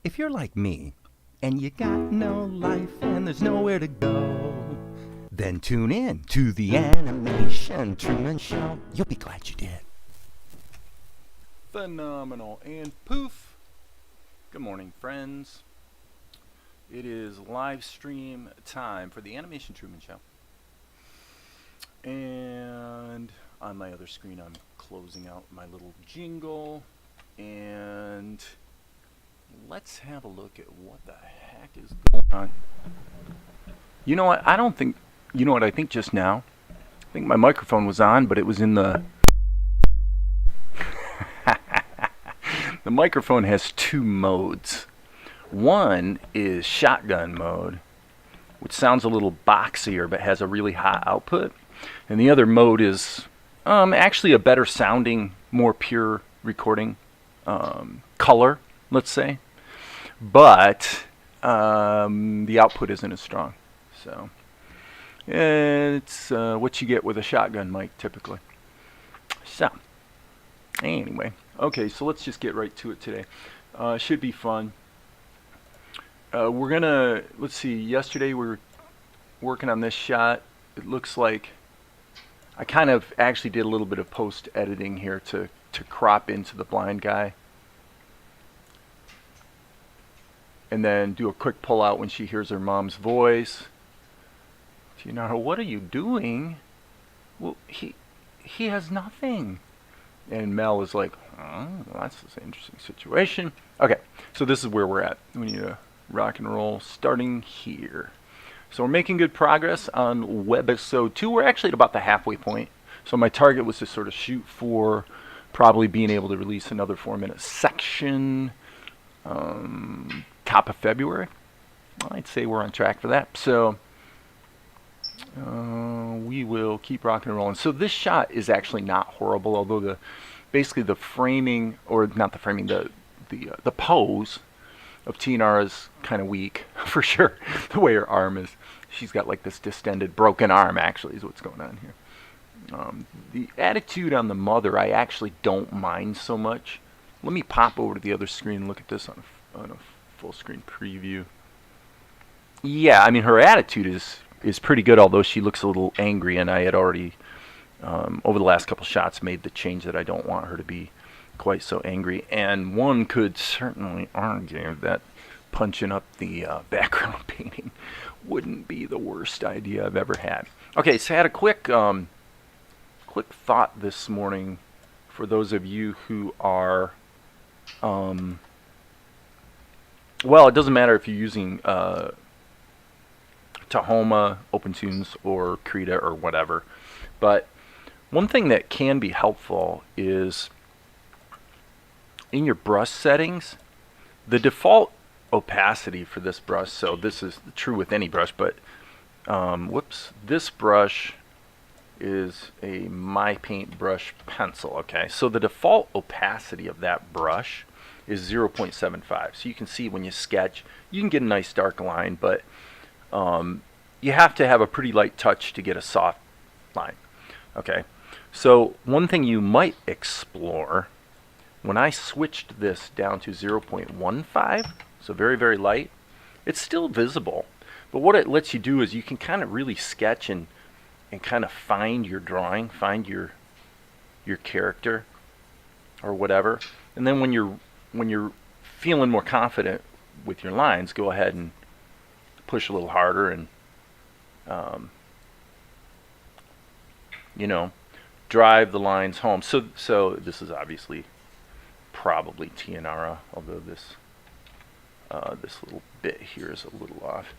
If you're like me, and you got no life and there's nowhere to go, then tune in to the Animation Truman Show. You'll be glad you did. Phenomenal. And poof. Good morning, friends. It is live stream time for the Animation Truman Show. And on my other screen, I'm closing out my little jingle. And let's have a look at what the heck is going on. You know what? You know what I think just now? I think my microphone was on, but it was in the... The microphone has two modes. One is shotgun mode, which sounds a little boxier but has a really hot output. And the other mode is actually a better sounding, more pure recording color, let's say. But the output isn't as strong. So it's what you get with a shotgun mic typically. So anyway, okay, so let's just get right to it today. Should be fun. We're gonna, let's see, yesterday we were working on this shot. It looks like I kind of actually did a little bit of post editing here to crop into the blind guy. And then do a quick pull out when she hears her mom's voice. Tianara, what are you doing? Well, he has nothing. And Mel is like, oh, that's an interesting situation. Okay, so this is where we're at. We need to rock and roll starting here. So we're making good progress on Webisode 2. We're actually at about the halfway point. So my target was to sort of shoot for probably being able to release another 4-minute section top of February. I'd say we're on track for that. So we will keep rocking and rolling. So this shot is actually not horrible, although basically the framing, or not the framing, the pose of Tianara's kind of weak for sure. The way her arm is, she's got like this distended, broken arm. Actually, is what's going on here. The attitude on the mother, I actually don't mind so much. Let me pop over to the other screen and look at this on a full screen preview. Yeah, I mean her attitude is pretty good, although she looks a little angry, and I had already over the last couple shots made the change that I don't want her to be quite so angry. And one could certainly argue that punching up the background painting wouldn't be the worst idea I've ever had. Okay, so I had a quick thought this morning for those of you who are well, it doesn't matter if you're using Tahoma, OpenTunes, or Krita, or whatever. But one thing that can be helpful is in your brush settings, the default opacity for this brush, so this is true with any brush, but this brush is a My Paint brush pencil, okay? So the default opacity of that brush is 0.75. So you can see when you sketch, you can get a nice dark line, but you have to have a pretty light touch to get a soft line. Okay, so one thing you might explore, when I switched this down to 0.15, so very, very light, it's still visible. But what it lets you do is you can kind of really sketch and kind of find your drawing, find your character or whatever. And then when you're feeling more confident with your lines, go ahead and push a little harder and drive the lines home. So this is obviously probably Tianara, although this little bit here is a little off.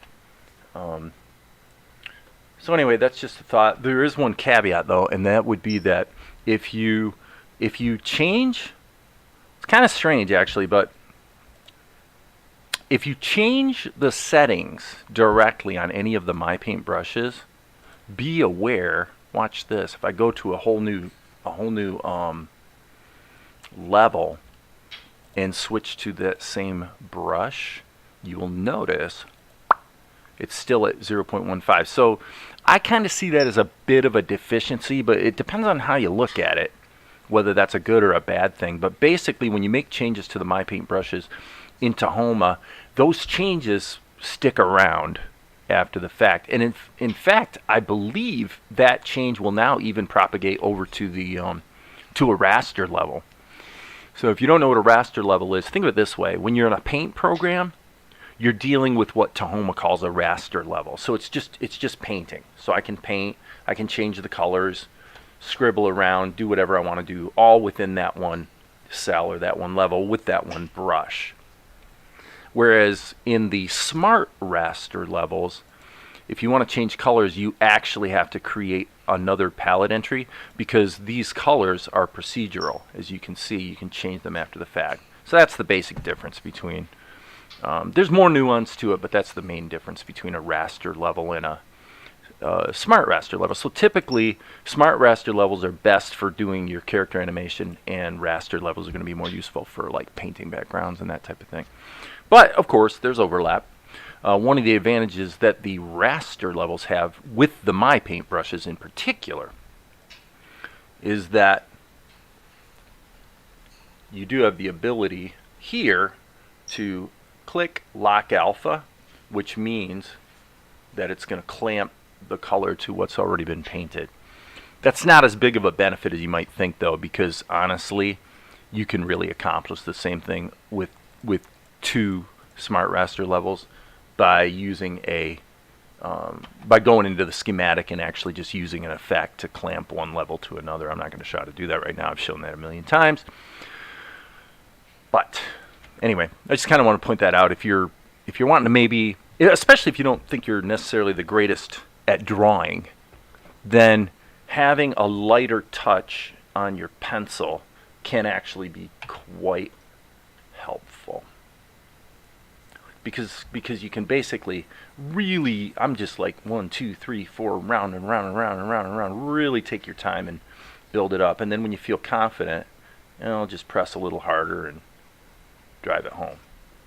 So anyway, that's just a thought. There is one caveat though, and that would be that if you change, it's kind of strange actually, but if you change the settings directly on any of the My Paint brushes, be aware, watch this, if I go to a whole new level and switch to that same brush, you will notice it's still at 0.15. So I kind of see that as a bit of a deficiency, but it depends on how you look at it, whether that's a good or a bad thing. But basically, when you make changes to the My Paint brushes, in Tahoma, those changes stick around after the fact. And in fact, I believe that change will now even propagate over to the to a raster level. So if you don't know what a raster level is, think of it this way. When you're in a paint program, you're dealing with what Tahoma calls a raster level. So it's just painting. So I can paint, I can change the colors, scribble around, do whatever I want to do, all within that one cell or that one level with that one brush. Whereas in the smart raster levels, if you want to change colors, you actually have to create another palette entry, because these colors are procedural. As you can see, you can change them after the fact. So that's the basic difference between, there's more nuance to it, but that's the main difference between a raster level and a smart raster level. So typically, smart raster levels are best for doing your character animation, and raster levels are going to be more useful for like painting backgrounds and that type of thing. But of course, there's overlap. One of the advantages that the raster levels have with the My Paint brushes in particular is that you do have the ability here to click lock alpha, which means that it's going to clamp the color to what's already been painted. That's not as big of a benefit as you might think, though, because honestly, you can really accomplish the same thing with two smart raster levels by using by going into the schematic and actually just using an effect to clamp one level to another. I'm not going to show how to do that right now. I've shown that a million times. But anyway, I just kind of want to point that out. If you're wanting to maybe, especially if you don't think you're necessarily the greatest at drawing, then having a lighter touch on your pencil can actually be quite helpful. Because you can basically really, I'm just like 1, 2, 3, 4, round and round and round and round and round, really take your time and build it up. And then when you feel confident, just press a little harder and drive it home,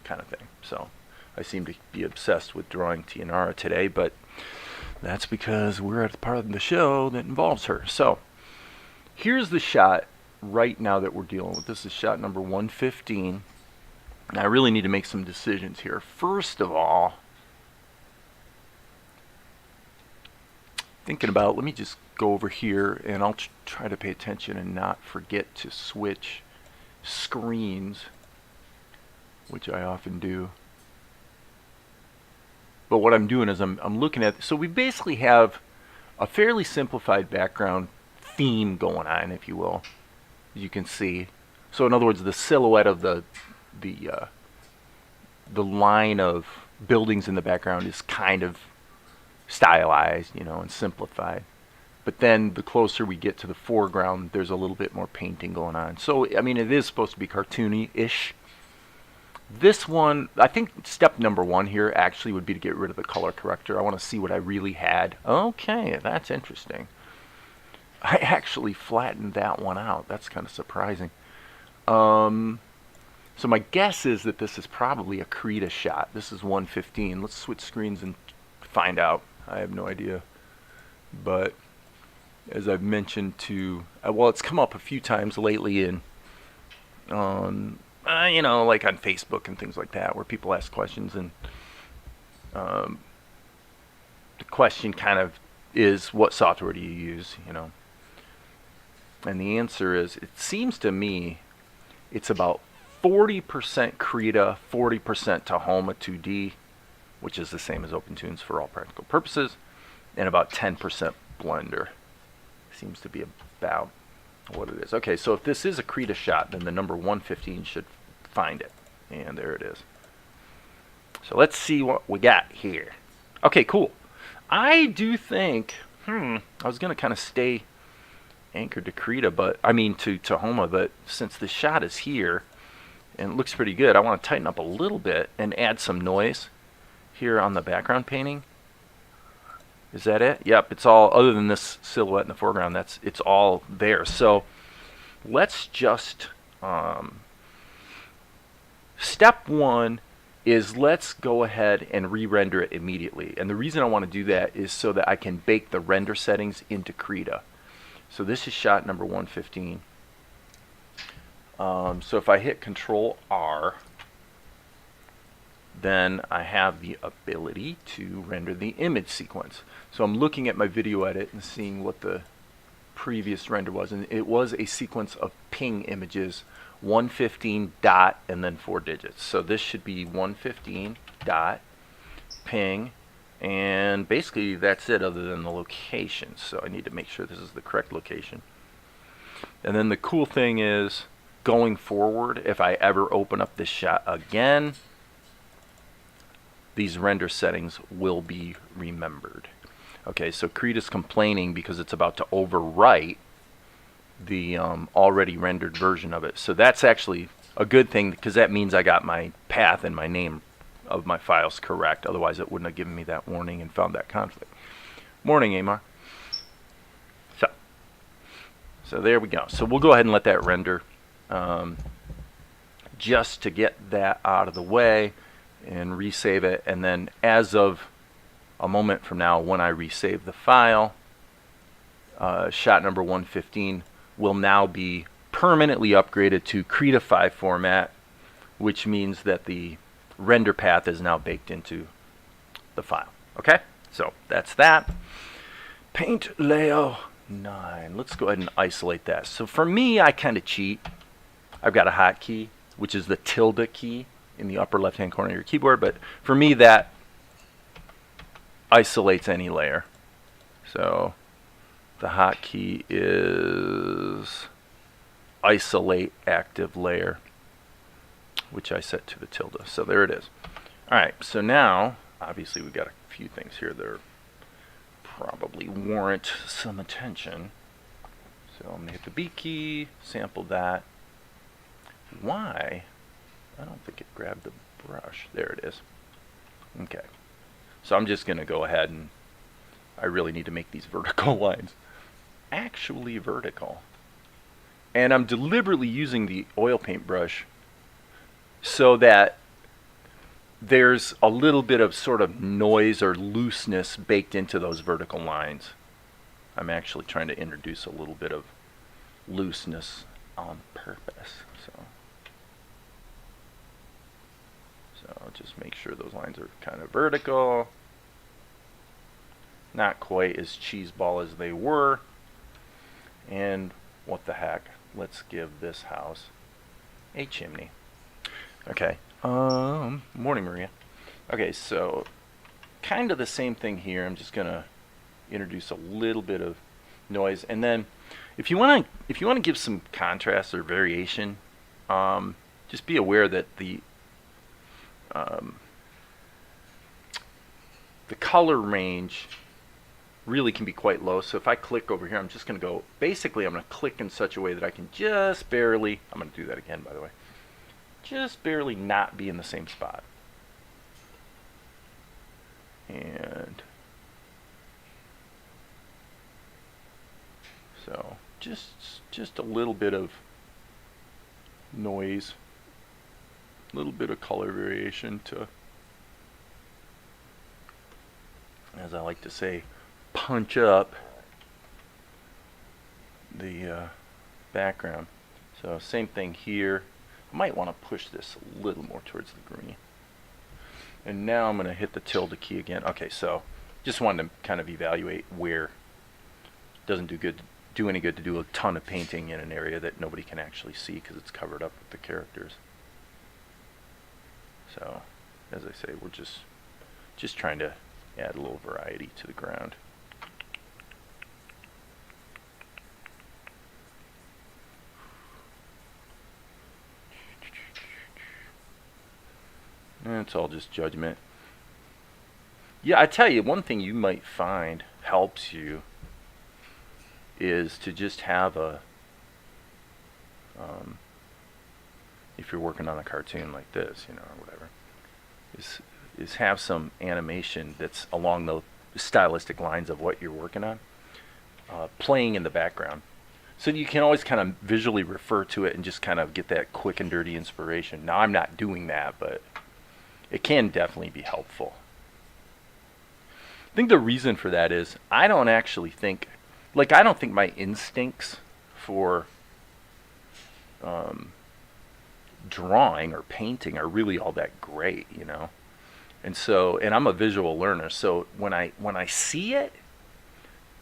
kind of thing. So I seem to be obsessed with drawing Tianara today, but that's because we're at the part of the show that involves her. So here's the shot right now that we're dealing with. This is shot number 115. I really need to make some decisions here. First of all, thinking about, let me just go over here and I'll try to pay attention and not forget to switch screens, which I often do. But what I'm doing is I'm looking at, so we basically have a fairly simplified background theme going on, if you will, as you can see. So in other words, the silhouette of the line of buildings in the background is kind of stylized, and simplified. But then the closer we get to the foreground, there's a little bit more painting going on. So, I mean, it is supposed to be cartoony-ish. This one, I think step number 1 here actually would be to get rid of the color corrector. I want to see what I really had. Okay, that's interesting. I actually flattened that one out. That's kind of surprising. So my guess is that this is probably a Krita shot. This is 115. Let's switch screens and find out. I have no idea. But as I've mentioned well, it's come up a few times lately in, like on Facebook and things like that, where people ask questions, and the question kind of is, what software do you use, And the answer is, it seems to me, it's about 40% Krita, 40% Tahoma 2D, which is the same as OpenTunes for all practical purposes, and about 10% Blender. Seems to be about what it is. Okay, so if this is a Krita shot, then the number 115 should find it. And there it is. So let's see what we got here. Okay, cool. I do think, I was going to kind of stay anchored to Krita, but I mean to Tahoma, but since the shot is here and it looks pretty good, I want to tighten up a little bit and add some noise here on the background painting. Is that it? Yep, it's all, other than this silhouette in the foreground, it's all there. So let's just, step 1 is let's go ahead and re-render it immediately. And the reason I want to do that is so that I can bake the render settings into Krita. So this is shot number 115. So if I hit Control R, then I have the ability to render the image sequence. So I'm looking at my video edit and seeing what the previous render was, and it was a sequence of ping images, 115 dot and then 4 digits. So this should be 115 dot ping, and basically that's it other than the location. So I need to make sure this is the correct location. And then the cool thing is, going forward, if I ever open up this shot again, these render settings will be remembered. Okay, so Creed is complaining because it's about to overwrite the already rendered version of it. So that's actually a good thing, because that means I got my path and my name of my files correct. Otherwise it wouldn't have given me that warning and found that conflict. Morning, Amar. So there we go. So we'll go ahead and let that render just to get that out of the way and resave it. And then as of a moment from now, when I resave the file, shot number 115 will now be permanently upgraded to Creatify format, which means that the render path is now baked into the file. Okay, so that's that. Paint layout 9. Let's go ahead and isolate that. So for me, I kind of cheat. I've got a hotkey, which is the tilde key in the upper left-hand corner of your keyboard, but for me that isolates any layer. So the hotkey is isolate active layer, which I set to the tilde. So there it is. All right, so now obviously we've got a few things here that are probably warrant some attention. So I'm going to hit the B key, sample that. Why? I don't think it grabbed the brush. There it is. Okay. So I'm just going to go ahead and I really need to make these vertical lines actually vertical. And I'm deliberately using the oil paint brush so that there's a little bit of sort of noise or looseness baked into those vertical lines. I'm actually trying to introduce a little bit of looseness on purpose. So I'll just make sure those lines are kind of vertical. Not quite as cheeseball as they were. And what the heck, let's give this house a chimney. Okay. Morning, Maria. Okay, so kind of the same thing here. I'm just gonna introduce a little bit of noise, and then if you want to give some contrast or variation, just be aware that the color range really can be quite low. So if I click over here, I'm just going to go, basically I'm going to click in such a way that I can just barely, I'm going to do that again by the way, just barely not be in the same spot. And so just a little bit of noise, a little bit of color variation to, as I like to say, punch up the background. So same thing here. I might want to push this a little more towards the green. And now I'm going to hit the tilde key again. Okay, so just wanted to kind of evaluate where it doesn't do any good to do a ton of painting in an area that nobody can actually see because it's covered up with the characters. So, as I say, we're just trying to add a little variety to the ground. And it's all just judgment. Yeah, I tell you, one thing you might find helps you is to just have a, if you're working on a cartoon like this, you know, or whatever, is have some animation that's along the stylistic lines of what you're working on, playing in the background. So you can always kind of visually refer to it and just kind of get that quick and dirty inspiration. Now, I'm not doing that, but it can definitely be helpful. I think the reason for that is I don't think my instincts for drawing or painting are really all that great, you know. And I'm a visual learner, so when I see it,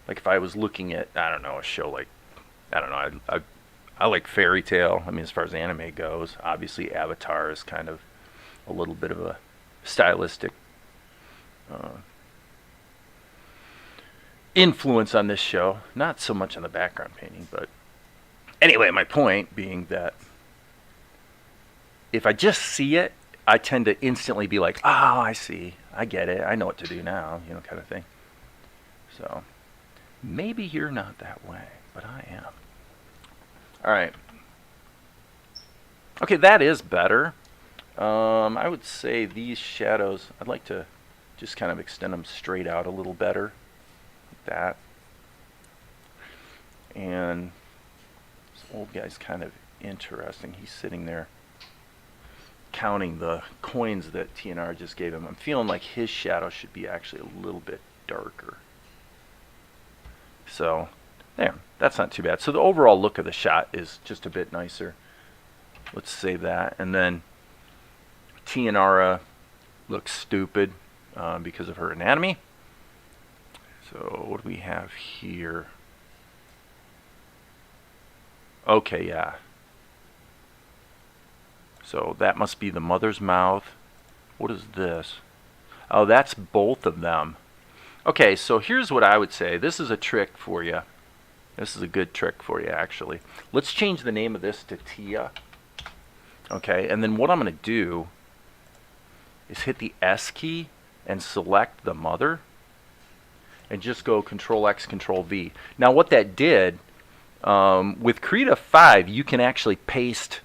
like if I was looking at, I don't know, a show like, I don't know, I like fairy tale. I mean, as far as anime goes, obviously Avatar is kind of a little bit of a stylistic influence on this show. Not so much on the background painting, but anyway, my point being that if I just see it, I tend to instantly be like, oh, I see, I get it, I know what to do now, kind of thing. So maybe you're not that way, but I am. All right. Okay, that is better. I would say these shadows, I'd like to just kind of extend them straight out a little better, like that. And this old guy's kind of interesting. He's sitting there counting the coins that Tianara just gave him. I'm feeling like his shadow should be actually a little bit darker. So, there, that's not too bad. So the overall look of the shot is just a bit nicer. Let's save that. And then Tianara looks stupid because of her anatomy. So what do we have here? Okay, yeah. So that must be the mother's mouth. What is this? Oh, that's both of them. Okay, so here's what I would say. This is a trick for you. This is a good trick for you, actually. Let's change the name of this to Tia. Okay, and then what I'm going to do is hit the S key and select the mother and just go Control X, Control V. Now what that did, with Krita 5, you can actually paste,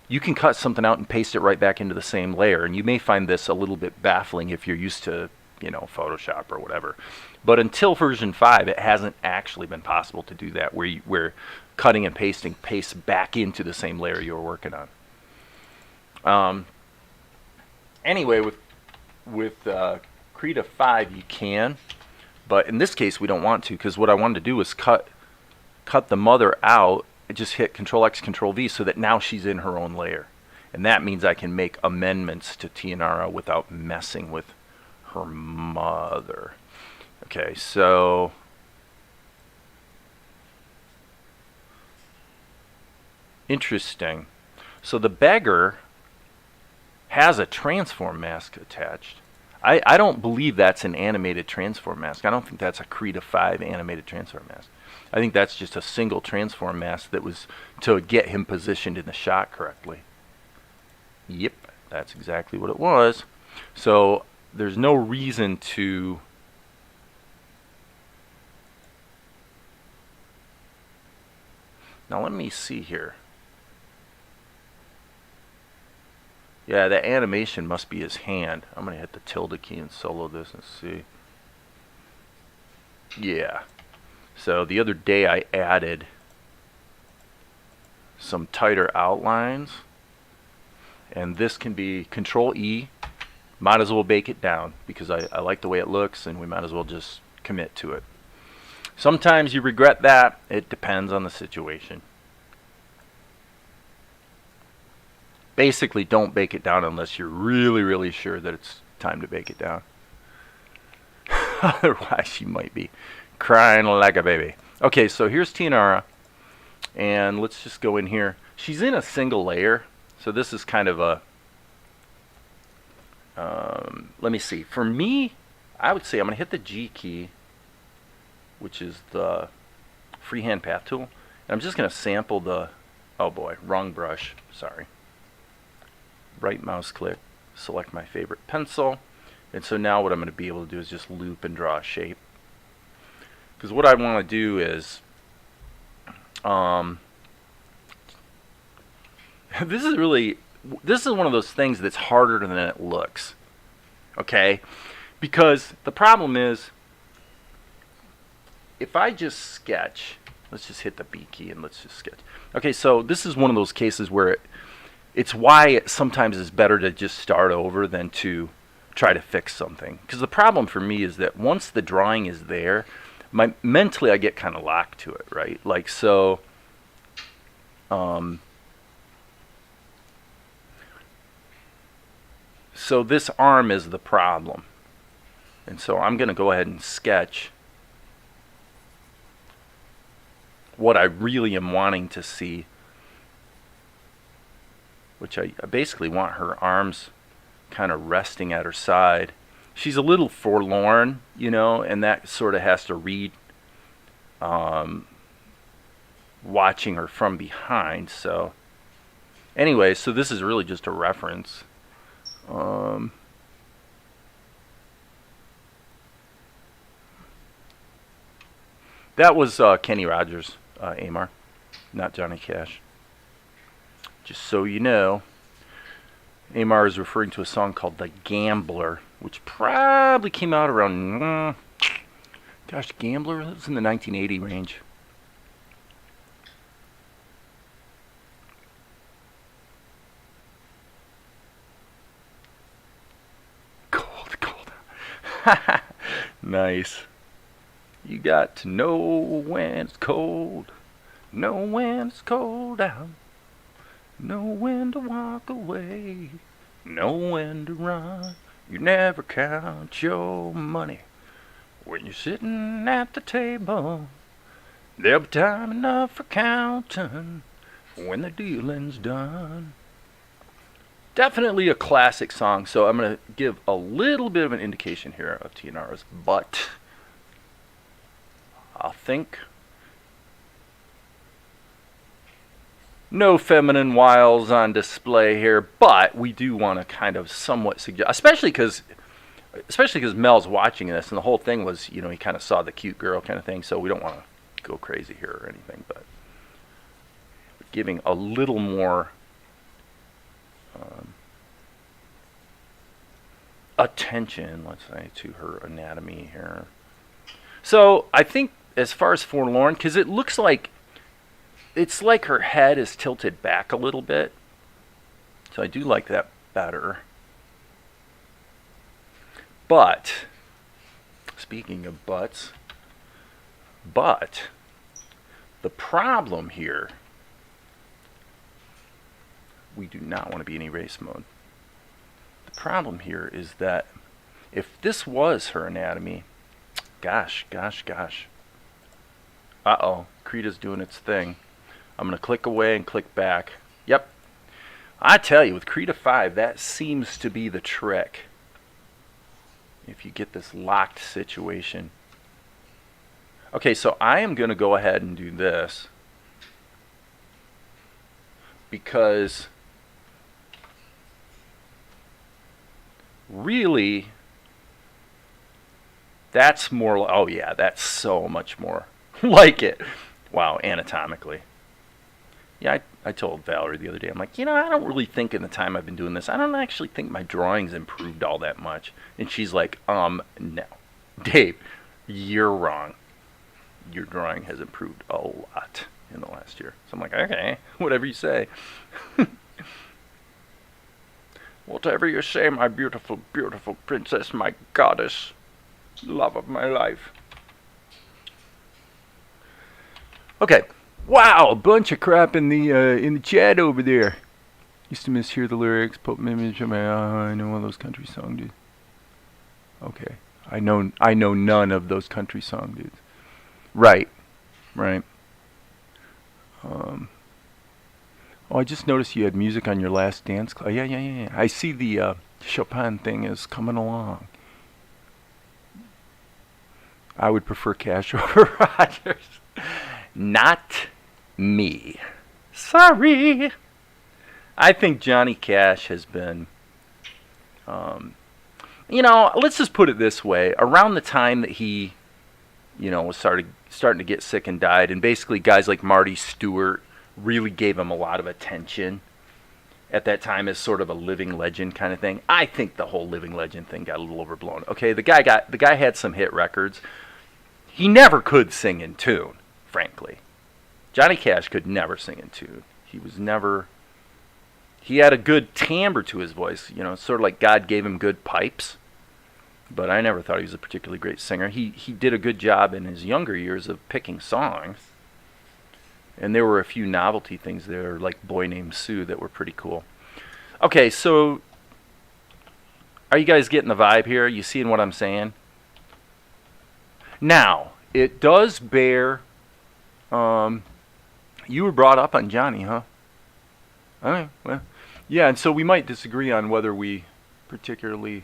you can cut something out and paste it right back into the same layer, and you may find this a little bit baffling if you're used to, Photoshop or whatever. But until version 5, it hasn't actually been possible to do that, where cutting and pasting pastes back into the same layer you were working on. Anyway, with Krita 5, you can, but in this case we don't want to, because what I wanted to do was cut the mother out and just hit Control X, Control V, so that now she's in her own layer, and that means I can make amendments to Tianara without messing with her mother. Okay, so interesting. So the beggar has a transform mask attached. I don't believe that's an animated transform mask. I don't think that's a Krita 5 animated transform mask. I think that's just a single transform mask that was to get him positioned in the shot correctly. Yep, that's exactly what it was. So there's no reason to now let me see here. Yeah, that animation must be his hand. I'm going to hit the tilde key and solo this and see. Yeah. So the other day I added some tighter outlines. And this can be Control E. Might as well bake it down because I like the way it looks, and we might as well just commit to it. Sometimes you regret that. It depends on the situation. Basically, don't bake it down unless you're really, really sure that it's time to bake it down. Otherwise, you might be crying like a baby. Okay, so here's Tianara. And let's just go in here. She's in a single layer. So this is kind of a... let me see. For me, I would say I'm going to hit the G key, which is the freehand path tool. And I'm just going to sample the... Oh boy, wrong brush. Sorry. Right mouse click, select my favorite pencil, and so now what I'm going to be able to do is just loop and draw a shape. Because what I want to do is, this is one of those things that's harder than it looks. Okay, because the problem is, if I just sketch, let's just hit the B key and let's just sketch. Okay, so this is one of those cases where it's why it sometimes is better to just start over than to try to fix something. Because the problem for me is that once the drawing is there, mentally I get kind of locked to it, right? Like so, So this arm is the problem. And so I'm going to go ahead and sketch what I really am wanting to see, which I basically want her arms kind of resting at her side. She's a little forlorn, you know, and that sort of has to read watching her from behind. So anyway, so this is really just a reference. That was Kenny Rogers, Amar, not Johnny Cash. Just so you know, Amar is referring to a song called The Gambler, which probably came out around, gosh, Gambler, it was in the 1980 range. Cold. Nice. You got to know when it's cold, know when it's cold out, know when to walk away, know when to run. You never count your money when you're sitting at the table. There'll be time enough for counting when the dealing's done. Definitely a classic song, so I'm going to give a little bit of an indication here of Tianara's butt. I think no feminine wiles on display here, but we do want to kind of somewhat suggest, especially because Mel's watching this, and the whole thing was, you know, he kind of saw the cute girl kind of thing, so we don't want to go crazy here or anything, but giving a little more attention, let's say, to her anatomy here. So I think as far as forlorn, because it looks like it's like her head is tilted back a little bit, so I do like that better. But speaking of butts, the problem here, we do not want to be in erase mode. The problem here is that if this was her anatomy, gosh. Uh-oh, Krita's doing its thing. I'm going to click away and click back. Yep. I tell you, with Krita 5, that seems to be the trick. If you get this locked situation. Okay, so I am going to go ahead and do this, because really, that's more, oh yeah, that's so much more like it. Wow, anatomically. Yeah, I told Valerie the other day, I'm like, you know, I don't really think in the time I've been doing this, I don't actually think my drawing's improved all that much. And she's like, no. Dave, you're wrong. Your drawing has improved a lot in the last year. So I'm like, okay, whatever you say. Whatever you say, my beautiful, beautiful princess, my goddess, love of my life. Okay. Wow, a bunch of crap in the chat over there. Used to mishear the lyrics, put an image of my I know one of those country song dudes. Okay. I know none of those country song dudes. Right. Oh, I just noticed you had music on your last dance class. Yeah. I see the Chopin thing is coming along. I would prefer Cash over Rogers. Not me. Sorry. I think Johnny Cash has been, you know, let's just put it this way. Around the time that he, you know, was starting to get sick and died, and basically guys like Marty Stewart really gave him a lot of attention at that time as sort of a living legend kind of thing. I think the whole living legend thing got a little overblown. Okay, the guy had some hit records. He never could sing in tune, frankly. Johnny Cash could never sing in tune. He had a good timbre to his voice, you know, sort of like God gave him good pipes. But I never thought he was a particularly great singer. He did a good job in his younger years of picking songs. And there were a few novelty things there, like Boy Named Sue, that were pretty cool. Okay, so Are you guys getting the vibe here? You seeing what I'm saying? Now, it does bear... you were brought up on Johnny, huh? Alright, well... Yeah, and so we might disagree on whether we particularly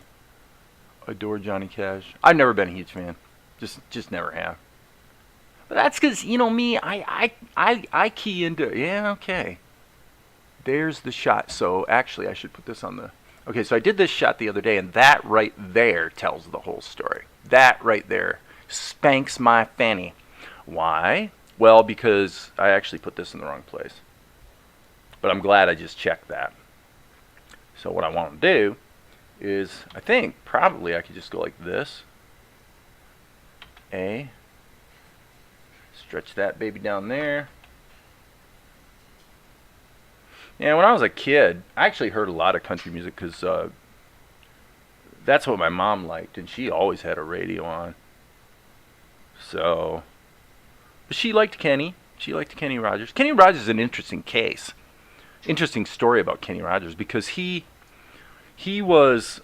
adore Johnny Cash. I've never been a huge fan. Just never have. But that's because, you know me, I key into... Yeah, okay. There's the shot. So, actually, I should put this on the... Okay, so I did this shot the other day, and that right there tells the whole story. That right there spanks my fanny. Why? Well, because I actually put this in the wrong place. But I'm glad I just checked that. So what I want to do is, I think, probably I could just go like this. Stretch that baby down there. Yeah, when I was a kid, I actually heard a lot of country music because that's what my mom liked, and she always had a radio on. So, but she liked Kenny. She liked Kenny Rogers. Kenny Rogers is an interesting case. Interesting story about Kenny Rogers because he was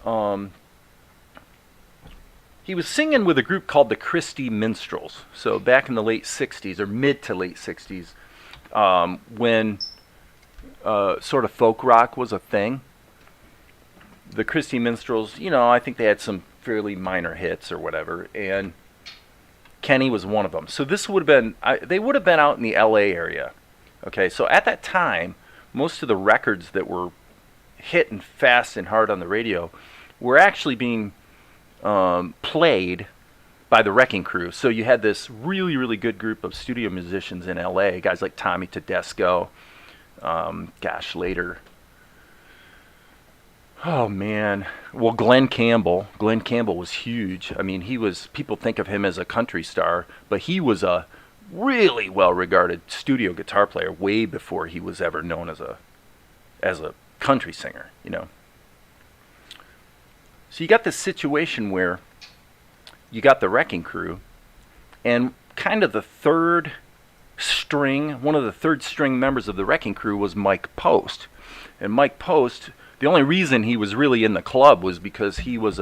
singing with a group called the Christie Minstrels. So back in the late 60s or mid to late 60s, when sort of folk rock was a thing. The Christie Minstrels, you know, I think they had some fairly minor hits or whatever, and Kenny was one of them. So this would have been, they would have been out in the LA area. Okay, so at that time, most of the records that were hitting fast and hard on the radio were actually being played by the Wrecking Crew. So you had this really, really good group of studio musicians in LA, guys like Tommy Tedesco, later. Oh man. Well, Glenn Campbell. Glenn Campbell was huge. I mean, people think of him as a country star, but he was a really well-regarded studio guitar player way before he was ever known as a country singer, you know. So you got this situation where you got the Wrecking Crew, and kind of the third string, one of the third string members of the Wrecking Crew was Mike Post. And Mike Post, the only reason he was really in the club was because he was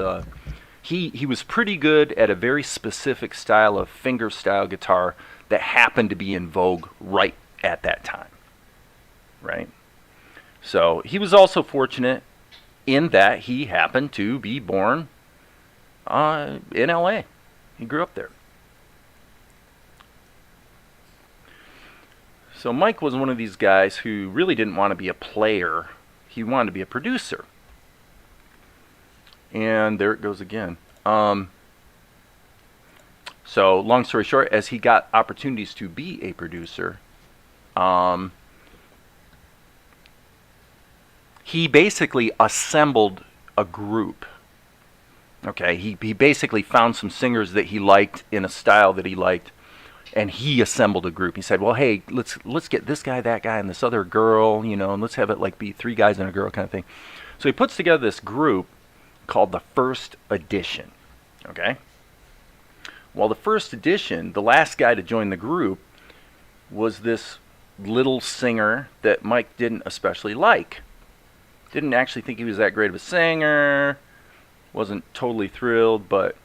pretty good at a very specific style of fingerstyle guitar that happened to be in vogue right at that time. Right? So he was also fortunate in that he happened to be born in LA. He grew up there. So Mike was one of these guys who really didn't want to be a player. He wanted to be a producer. And there it goes again. So long story short, as he got opportunities to be a producer, he basically assembled a group. Okay, he basically found some singers that he liked in a style that he liked, and he assembled a group. He said, well, hey, let's get this guy, that guy, and this other girl, you know, and let's have it like be 3 guys and a girl kind of thing. So he puts together this group called the First Edition. Okay? Well, the First Edition, the last guy to join the group was this little singer that Mike didn't especially like. Didn't actually think he was that great of a singer. Wasn't totally thrilled, but...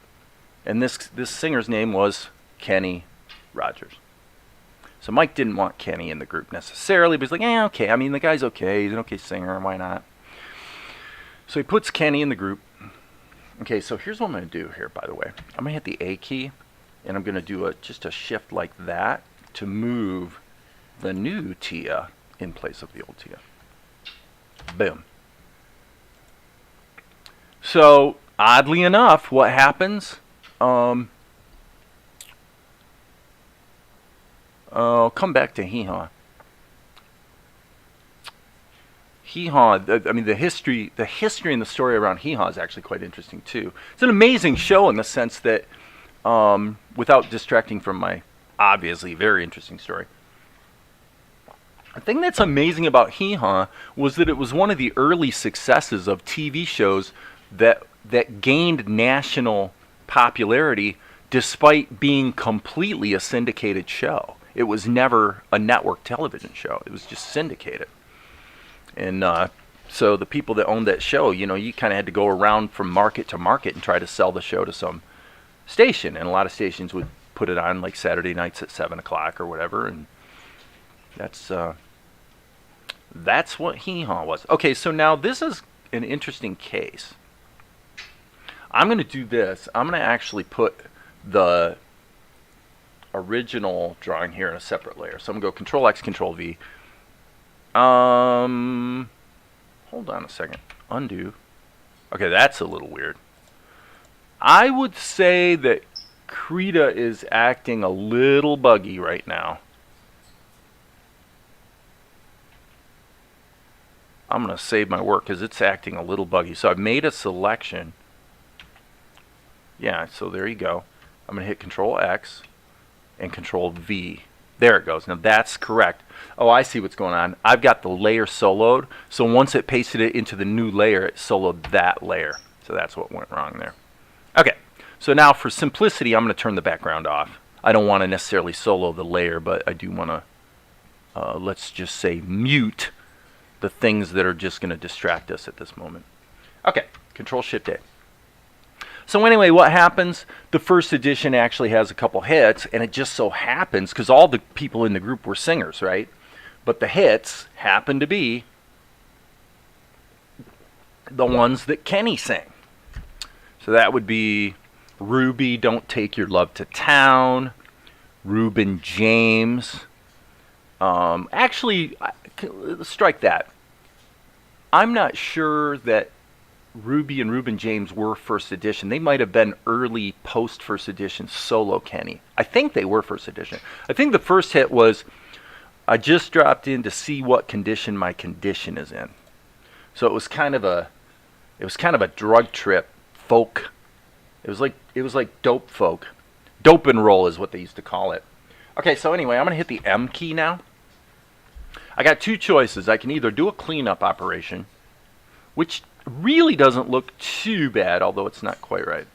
And this singer's name was Kenny Rogers. So Mike didn't want Kenny in the group necessarily, but he's like, yeah, okay. I mean, the guy's okay. He's an okay singer. Why not? So he puts Kenny in the group. Okay, so here's what I'm going to do here, by the way. I'm going to hit the A key, and I'm going to do just a shift like that to move the new Tia in place of the old Tia. Boom. So, oddly enough, what happens? I'll come back to Hee Haw. Hee Haw, I mean, the history and the story around Hee Haw is actually quite interesting too. It's an amazing show in the sense that, without distracting from my obviously very interesting story, the thing that's amazing about Hee Haw was that it was one of the early successes of TV shows that gained national popularity despite being completely a syndicated show. It was never a network television show. It was just syndicated. And So the people that owned that show, you kind of had to go around from market to market and try to sell the show to some station. And a lot of stations would put it on like Saturday nights at 7 o'clock or whatever. And that's what Hee Haw was. Okay, so now this is an interesting case. I'm going to do this. I'm going to actually put the original drawing here in a separate layer. So I'm going to go Control X, Control V. Hold on a second. Undo. Okay, that's a little weird. I would say that Krita is acting a little buggy right now. I'm going to save my work because it's acting a little buggy. So I've made a selection. Yeah, so there you go. I'm going to hit Control X and Control V. There it goes. Now that's correct. Oh, I see what's going on. I've got the layer soloed. So once it pasted it into the new layer, it soloed that layer. So that's what went wrong there. Okay, so now for simplicity, I'm going to turn the background off. I don't want to necessarily solo the layer, but I do want to, let's just say, mute the things that are just going to distract us at this moment. Okay, Control-Shift-A. So anyway, what happens? The first edition actually has a couple hits, and it just so happens, because all the people in the group were singers, right? But the hits happen to be the ones that Kenny sang. So that would be Ruby, Don't Take Your Love to Town, Reuben James. Actually, strike that. I'm not sure that Ruby and Reuben James were first edition. They might have been early post first edition solo Kenny. I think they were first edition. I think the first hit was, I just dropped in to see what condition my condition is in. So it was kind of a drug trip folk. It was like dope folk. Dope and roll is what they used to call it. Okay, so anyway, I'm going to hit the M key now. I got two choices. I can either do a cleanup operation, which really doesn't look too bad, although it's not quite right.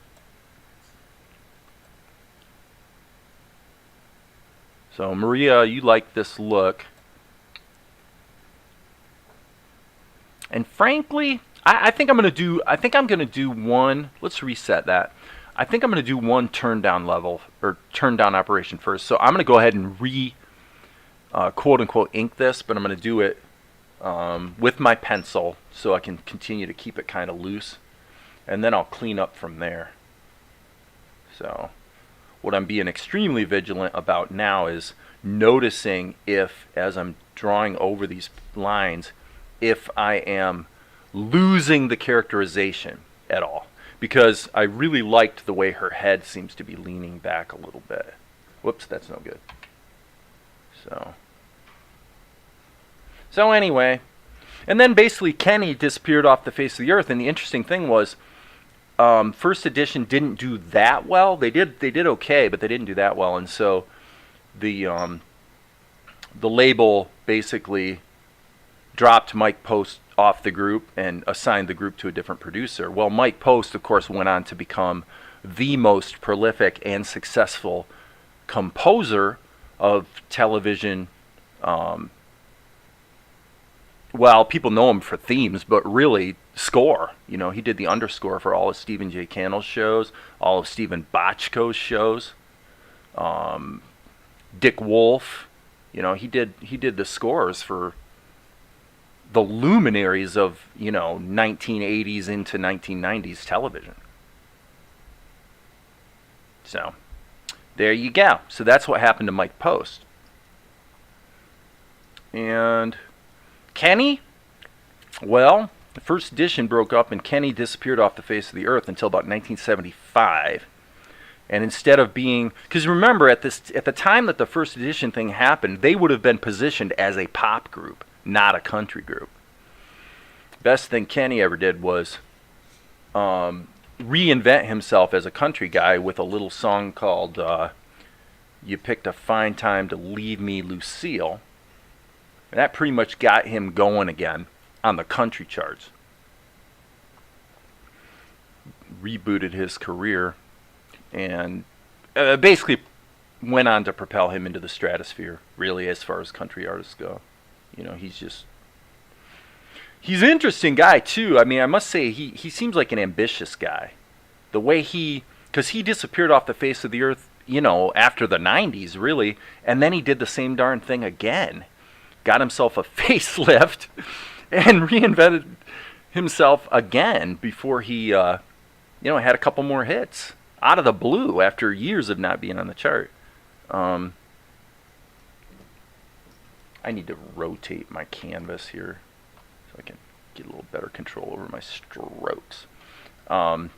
So Maria, you like this look. And frankly, I think I'm gonna do one. Let's reset that. I think I'm gonna do one turn down level or turn down operation first. So I'm gonna go ahead and quote unquote ink this, but I'm gonna do it with my pencil so I can continue to keep it kind of loose, and then I'll clean up from there. So what I'm being extremely vigilant about now is noticing if, as I'm drawing over these lines, if I am losing the characterization at all, because I really liked the way her head seems to be leaning back a little bit. Whoops, that's no good. So anyway, and then basically Kenny disappeared off the face of the earth, and the interesting thing was, first edition didn't do that well. They did okay, but they didn't do that well, and so the label basically dropped Mike Post off the group and assigned the group to a different producer. Well, Mike Post, of course, went on to become the most prolific and successful composer of television. Well, people know him for themes, but really score. You know, he did the underscore for all of Stephen J. Cannell's shows, all of Stephen Bochco's shows. Dick Wolf, you know, he did the scores for the luminaries of, 1980s into 1990s television. So, there you go. So that's what happened to Mike Post. And Kenny, well, the first edition broke up and Kenny disappeared off the face of the earth until about 1975. And instead of being, because remember, at the time that the first edition thing happened, they would have been positioned as a pop group, not a country group. Best thing Kenny ever did was reinvent himself as a country guy with a little song called You Picked a Fine Time to Leave Me, Lucille. And that pretty much got him going again on the country charts. Rebooted his career and basically went on to propel him into the stratosphere, really, as far as country artists go. He's just... He's an interesting guy, too. I mean, I must say, he seems like an ambitious guy. The way because he disappeared off the face of the earth, after the 90s, really. And then he did the same darn thing again. Got himself a facelift and reinvented himself again before he, had a couple more hits. Out of the blue after years of not being on the chart. I need to rotate my canvas here so I can get a little better control over my strokes. But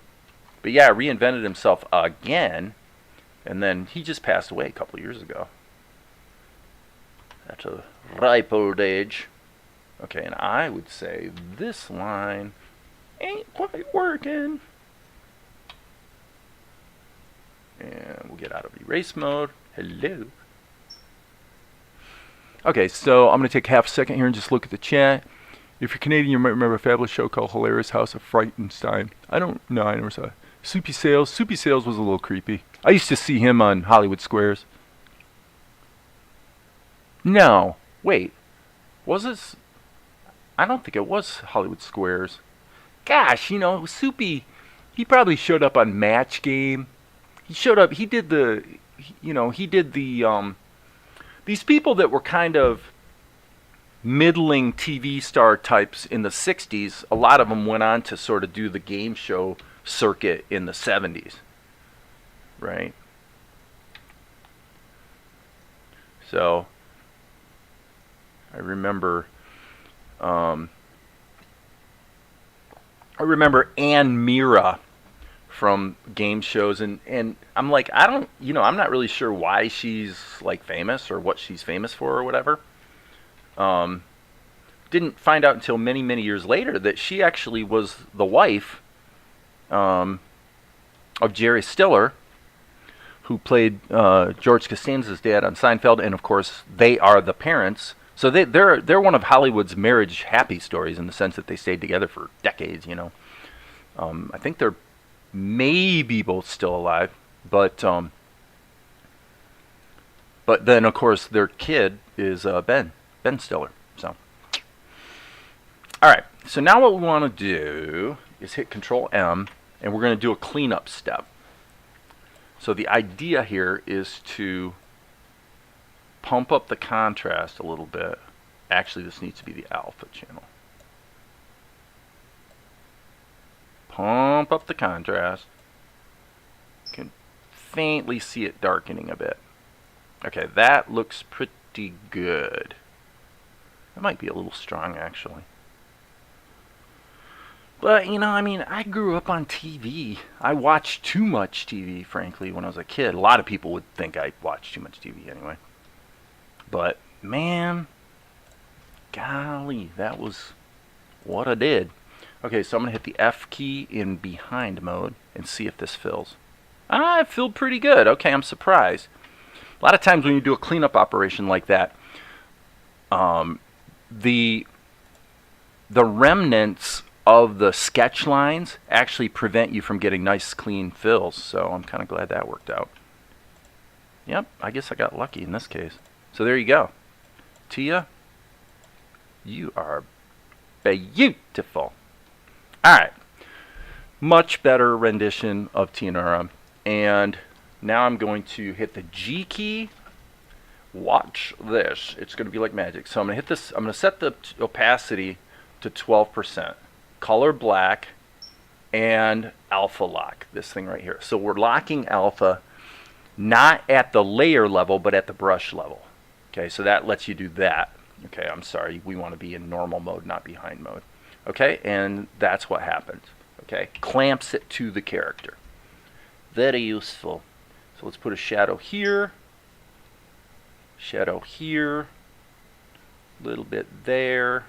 yeah, reinvented himself again, and then he just passed away a couple of years ago. At a ripe old age. Okay, and I would say this line ain't quite working. And we'll get out of erase mode. Hello. Okay, so I'm going to take half a second here and just look at the chat. If you're Canadian, you might remember a fabulous show called Hilarious House of Frightenstein. I don't know, I never saw it. Soupy Sales. Soupy Sales was a little creepy. I used to see him on Hollywood Squares. No. Wait. Was this? I don't think it was Hollywood Squares. Gosh, Soupy, he probably showed up on Match Game. He showed up, he did the, these people that were kind of middling TV star types in the 60s, a lot of them went on to sort of do the game show circuit in the 70s, right? So, I remember Ann Mira from game shows, and I'm like, I'm not really sure why she's like famous or what she's famous for or whatever. Didn't find out until many, many years later that she actually was the wife of Jerry Stiller, who played George Costanza's dad on Seinfeld, and of course they are the parents. So they're one of Hollywood's marriage happy stories in the sense that they stayed together for decades. I think they're maybe both still alive, but then of course their kid is Ben Stiller. So, all right. So now what we want to do is hit Control M, and we're going to do a cleanup step. So the idea here is to pump up the contrast a little bit. Actually, this needs to be the alpha channel. Pump up the contrast. You can faintly see it darkening a bit. Okay, that looks pretty good. That might be a little strong, actually. But, I grew up on TV. I watched too much TV, frankly, when I was a kid. A lot of people would think I watched too much TV anyway. But, man, golly, that was what I did. Okay, so I'm going to hit the F key in behind mode and see if this fills. It filled pretty good. Okay, I'm surprised. A lot of times when you do a cleanup operation like that, the remnants of the sketch lines actually prevent you from getting nice clean fills. So I'm kind of glad that worked out. Yep, I guess I got lucky in this case. So there you go. Tia, you are beautiful. Alright, much better rendition of Tianara. And now I'm going to hit the G key. Watch this. It's going to be like magic. So I'm going to hit this. I'm going to set the opacity to 12%. Color black and alpha lock. This thing right here. So we're locking alpha not at the layer level, but at the brush level. Okay, so that lets you do that. Okay, I'm sorry. We want to be in normal mode, not behind mode. Okay, and that's what happens. Okay, clamps it to the character. Very useful. So let's put a shadow here. Shadow here. A little bit there.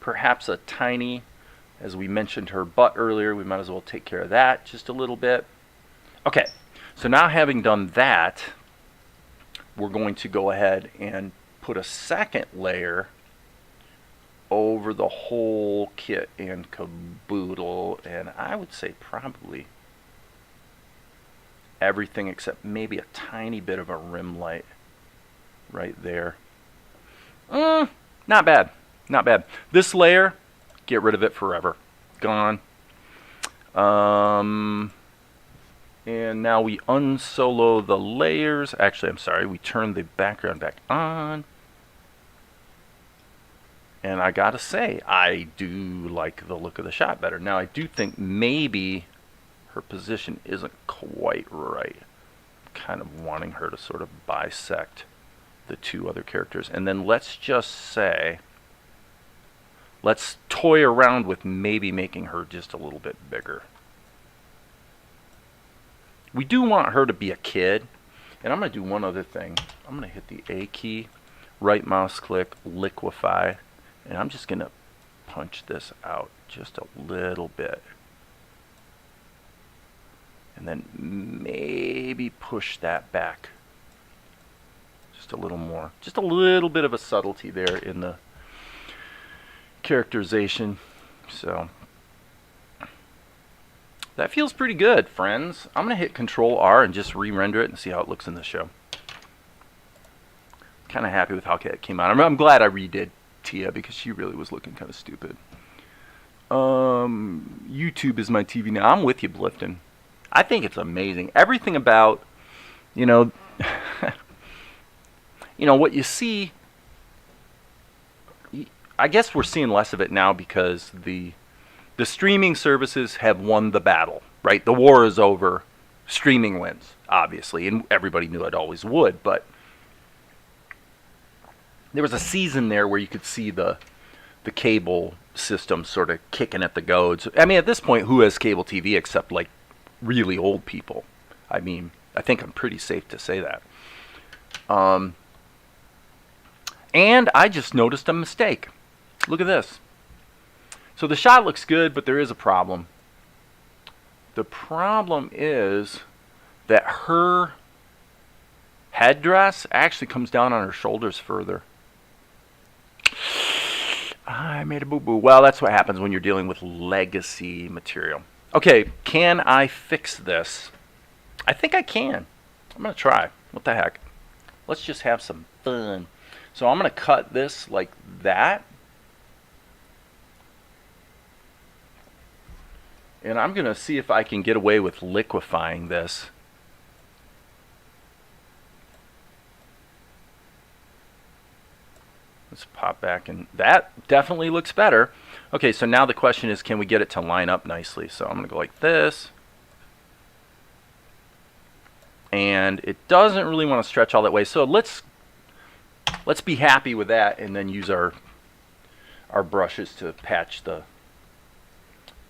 Perhaps a tiny, as we mentioned her butt earlier, we might as well take care of that just a little bit. Okay, so now having done that, we're going to go ahead and put a second layer over the whole kit and caboodle, and I would say probably everything except maybe a tiny bit of a rim light right there. Not bad, not bad. This layer get rid of it forever. Gone. And now we unsolo the layers. Actually, I'm sorry, we turn the background back on. And I gotta say, I do like the look of the shot better. Now, I do think maybe her position isn't quite right. I'm kind of wanting her to sort of bisect the two other characters. And then let's just say, let's toy around with maybe making her just a little bit bigger. We do want her to be a kid. And I'm going to do one other thing. I'm going to hit the A key, right mouse click, liquefy. And I'm just going to punch this out just a little bit. And then maybe push that back just a little more. Just a little bit of a subtlety there in the characterization. So that feels pretty good, friends. I'm going to hit Control R and just re-render it and see how it looks in the show. Kind of happy with how it came out. I'm glad I redid Tia because she really was looking kind of stupid. YouTube is my TV now. I'm with you, Blifton. I think it's amazing. Everything about, you know, what you see. I guess we're seeing less of it now because the streaming services have won the battle, right? The war is over. Streaming wins, obviously, and everybody knew it always would, but there was a season there where you could see the cable system sort of kicking at the goads. I mean, at this point, who has cable TV except, like, really old people? I mean, I think I'm pretty safe to say that. And I just noticed a mistake. Look at this. So the shot looks good, but there is a problem. The problem is that her headdress actually comes down on her shoulders further. I made a boo-boo. Well, that's what happens when you're dealing with legacy material. Okay, can I fix this? I think I can. I'm going to try. What the heck? Let's just have some fun. So I'm going to cut this like that. And I'm going to see if I can get away with liquefying this. Let's pop back, and that definitely looks better. Okay, so now the question is, can we get it to line up nicely? So I'm going to go like this. And it doesn't really want to stretch all that way. So let's be happy with that and then use our brushes to patch the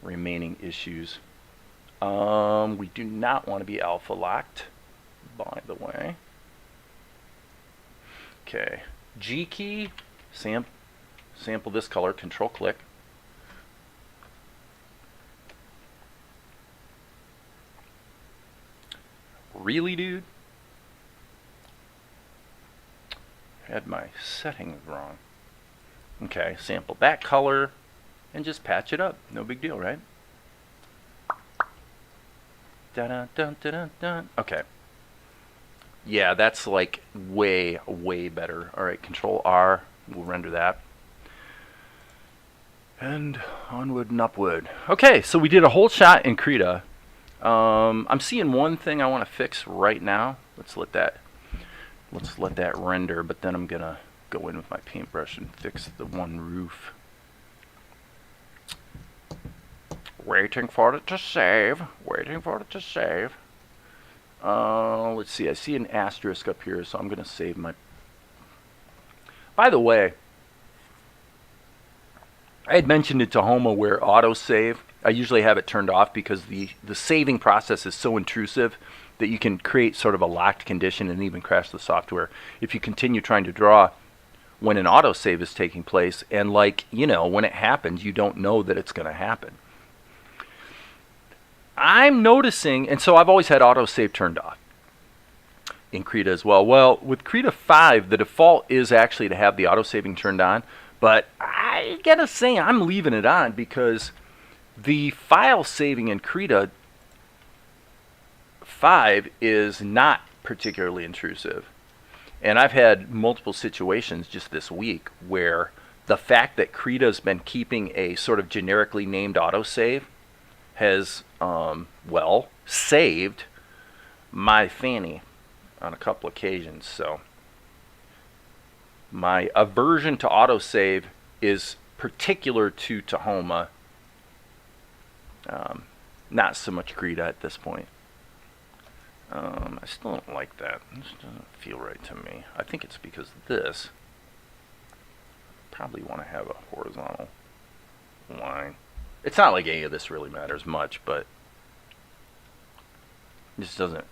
remaining issues. We do not want to be alpha locked, by the way. Okay, G key, sample this color, control click. Really, dude? Had my settings wrong. Okay, sample that color and just patch it up. No big deal, right? Dun, dun, dun, dun, dun. Okay. Yeah, that's like way, way better. All right, Control R. We'll render that. And onward and upward. Okay, so we did a whole shot in Krita. I'm seeing one thing I want to fix right now. Let's let that render, but then I'm gonna go in with my paintbrush and fix the one roof. Waiting for it to save. Waiting for it to save. Let's see. I see an asterisk up here, so I'm gonna save my. By the way, I had mentioned it to Homo where autosave. I usually have it turned off because the saving process is so intrusive that you can create sort of a locked condition and even crash the software if you continue trying to draw when an autosave is taking place. And like, when it happens, you don't know that it's going to happen. I'm noticing, and so I've always had autosave turned off in Krita as well. Well, with Krita 5, the default is actually to have the autosaving turned on, but I gotta say I'm leaving it on because the file saving in Krita 5 is not particularly intrusive. And I've had multiple situations just this week where the fact that Krita's been keeping a sort of generically named autosave has, well, saved my fanny on a couple occasions. So my aversion to autosave is particular to Tahoma, not so much Krita at this point. I still don't like that. It just doesn't feel right to me. I think it's because this. Probably want to have a horizontal line. It's not like any of this really matters much, but it just doesn't.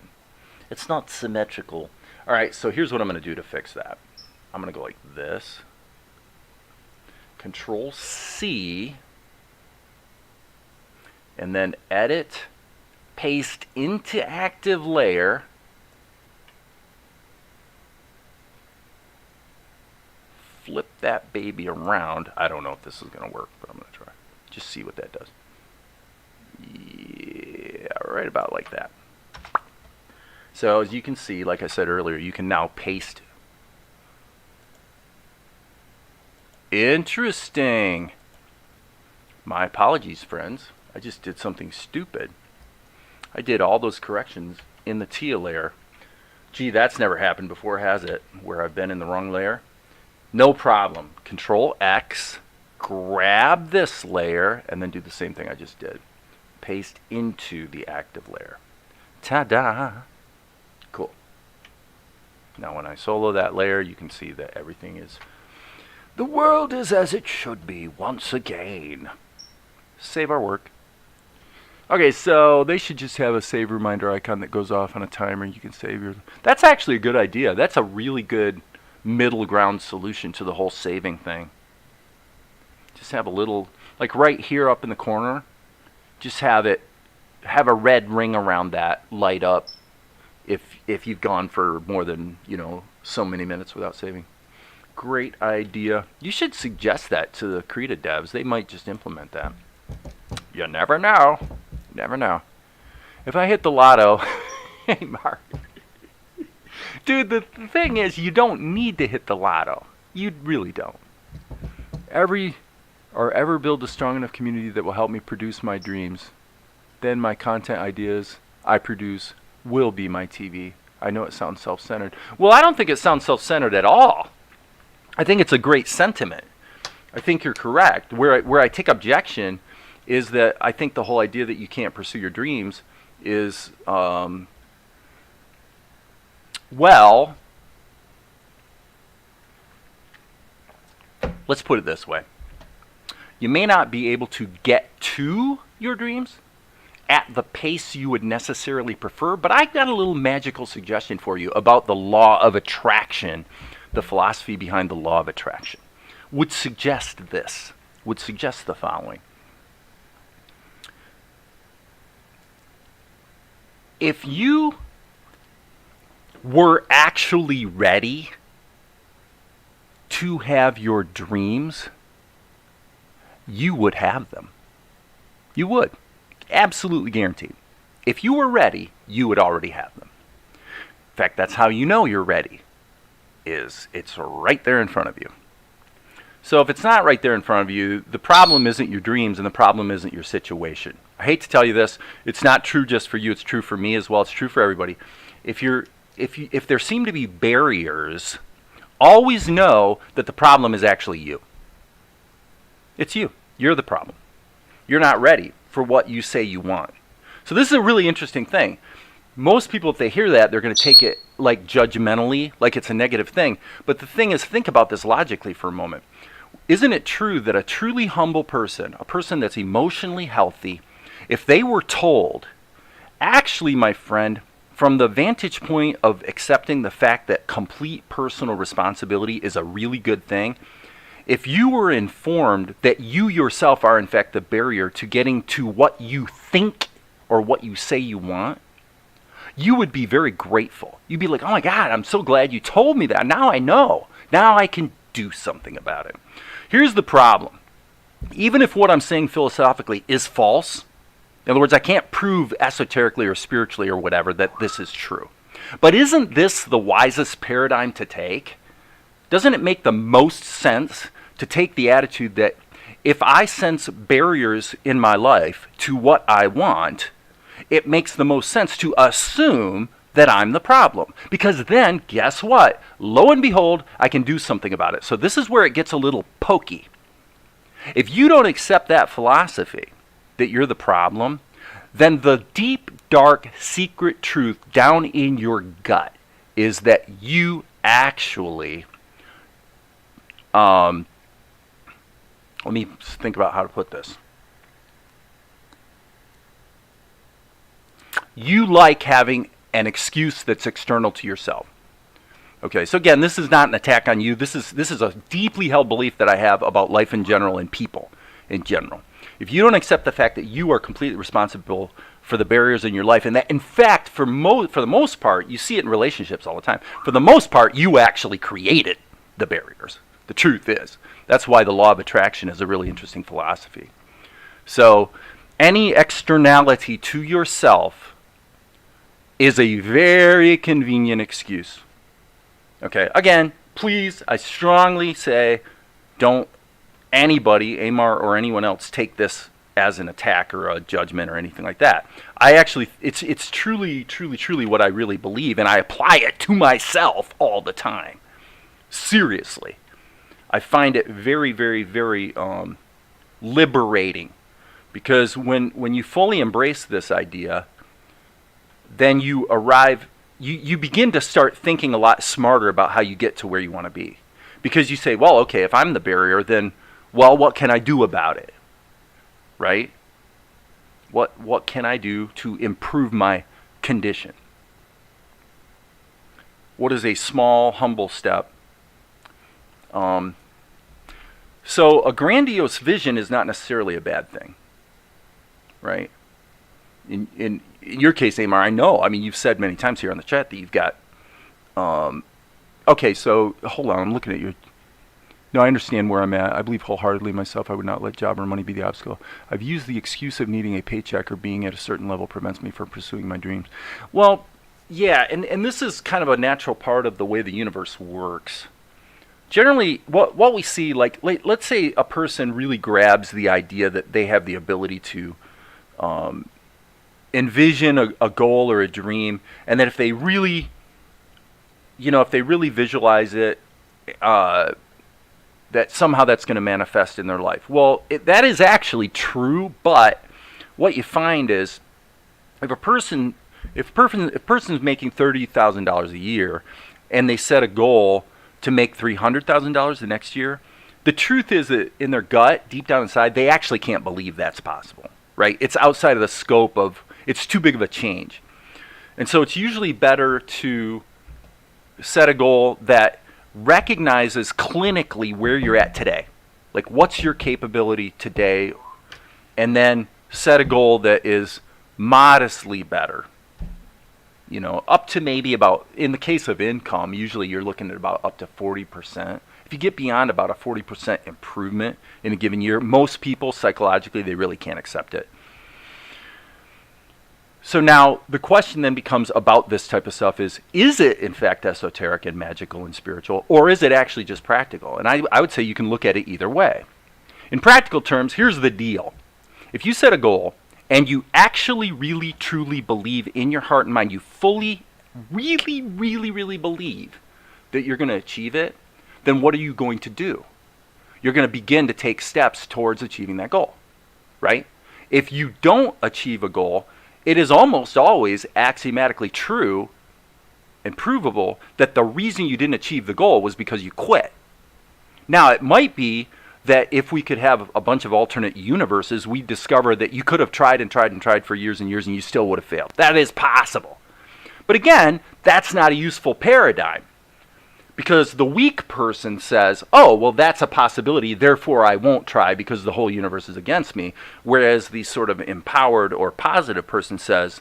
It's not symmetrical. All right, so here's what I'm going to do to fix that. I'm going to go like this. Control C. And then edit, paste into active layer. Flip that baby around. I don't know if this is going to work, but I'm going to try. Just see what that does. Yeah, right about like that. So as you can see, like I said earlier, you can now paste. Interesting. My apologies, friends. I just did something stupid. I did all those corrections in the Tia layer. Gee, that's never happened before, has it? Where I've been in the wrong layer? No problem. Control X, grab this layer, and then do the same thing I just did. Paste into the active layer. Ta-da! Cool. Now when I solo that layer, you can see that everything is... The world is as it should be once again. Save our work. Okay, so they should just have a save reminder icon that goes off on a timer. You can save your... That's actually a good idea. That's a really good middle ground solution to the whole saving thing. Just have a little, like right here up in the corner, just have a red ring around that light up if you've gone for more than, so many minutes without saving. Great idea. You should suggest that to the Krita devs. They might just implement that. You never know. Never know. If I hit the lotto, hey Mark. Dude, the thing is, you don't need to hit the lotto. You really don't. Ever build a strong enough community that will help me produce my dreams. Then my content ideas I produce will be my TV. I know it sounds self-centered. Well, I don't think it sounds self-centered at all. I think it's a great sentiment. I think you're correct. Where I take objection is that I think the whole idea that you can't pursue your dreams is, well, let's put it this way. You may not be able to get to your dreams at the pace you would necessarily prefer, but I got a little magical suggestion for you about the law of attraction, the philosophy behind the law of attraction. Would suggest the following. If you were actually ready to have your dreams, you would have them. You would. Absolutely guaranteed. If you were ready, you would already have them. In fact, that's how you know you're ready. It's right there in front of you. So if it's not right there in front of you, the problem isn't your dreams and the problem isn't your situation. I hate to tell you this, it's not true just for you, it's true for me as well, it's true for everybody. If there seem to be barriers, always know that the problem is actually you. It's you. You're the problem. You're not ready for what you say you want. So this is a really interesting thing. Most people, if they hear that, they're going to take it like judgmentally, like it's a negative thing. But the thing is, think about this logically for a moment. Isn't it true that a truly humble person, a person that's emotionally healthy, if they were told, actually, my friend, from the vantage point of accepting the fact that complete personal responsibility is a really good thing, if you were informed that you yourself are in fact the barrier to getting to what you think or what you say you want, you would be very grateful. You'd be like, oh my God, I'm so glad you told me that. Now I know. Now I can do something about it. Here's the problem. Even if what I'm saying philosophically is false, in other words, I can't prove esoterically or spiritually or whatever that this is true. But isn't this the wisest paradigm to take? Doesn't it make the most sense to take the attitude that if I sense barriers in my life to what I want, it makes the most sense to assume that I'm the problem. Because then, guess what? Lo and behold, I can do something about it. So this is where it gets a little pokey. If you don't accept that philosophy, that you're the problem, then the deep, dark, secret truth down in your gut is that you actually, let me think about how to put this. You like having an excuse that's external to yourself. Okay, so again, this is not an attack on you. This is a deeply held belief that I have about life in general and people in general. If you don't accept the fact that you are completely responsible for the barriers in your life, and that in fact, for the most part, you see it in relationships all the time, for the most part, you actually created the barriers. The truth is. That's why the law of attraction is a really interesting philosophy. So, any externality to yourself is a very convenient excuse. Okay, again, please, I strongly say, don't anybody, Amar or anyone else, take this as an attack or a judgment or anything like that. I actually, it's truly, truly, truly what I really believe, and I apply it to myself all the time. Seriously. I find it very, very, very liberating, because when you fully embrace this idea, then you arrive, you begin to start thinking a lot smarter about how you get to where you want to be. Because you say, well, okay, if I'm the barrier, then, well, what can I do about it? Right? What can I do to improve my condition? What is a small, humble step? So a grandiose vision is not necessarily a bad thing, right? In your case, Amar, I know. I mean, you've said many times here on the chat that you've got. Okay, so hold on. I'm looking at you. No, I understand where I'm at. I believe wholeheartedly myself I would not let job or money be the obstacle. I've used the excuse of needing a paycheck or being at a certain level prevents me from pursuing my dreams. Well, yeah, and this is kind of a natural part of the way the universe works. Generally, what we see, like let's say a person really grabs the idea that they have the ability to envision a goal or a dream, and that if they really, visualize it, that somehow that's going to manifest in their life. Well, that is actually true, but what you find is if a person's making $30,000 a year and they set a goal to make $300,000 the next year, the truth is that in their gut, deep down inside, they actually can't believe that's possible, right? It's outside of the scope of, it's too big of a change. And so it's usually better to set a goal that recognizes clinically where you're at today. Like, what's your capability today? And then set a goal that is modestly better. Up to maybe about, in the case of income, usually you're looking at about up to 40%. If you get beyond about a 40% improvement in a given year, most people psychologically, they really can't accept it. So now the question then becomes about this type of stuff is it in fact esoteric and magical and spiritual, or is it actually just practical? And I would say you can look at it either way. In practical terms, here's the deal. If you set a goal and you actually really truly believe in your heart and mind, you fully, really, really, really believe that you're going to achieve it, then what are you going to do? You're going to begin to take steps towards achieving that goal, right? If you don't achieve a goal, it is almost always axiomatically true and provable that the reason you didn't achieve the goal was because you quit. Now, it might be that if we could have a bunch of alternate universes, we discover that you could have tried and tried and tried for years and years and you still would have failed. That is possible. But again, that's not a useful paradigm. Because the weak person says, oh, well, that's a possibility, therefore I won't try because the whole universe is against me. Whereas the sort of empowered or positive person says,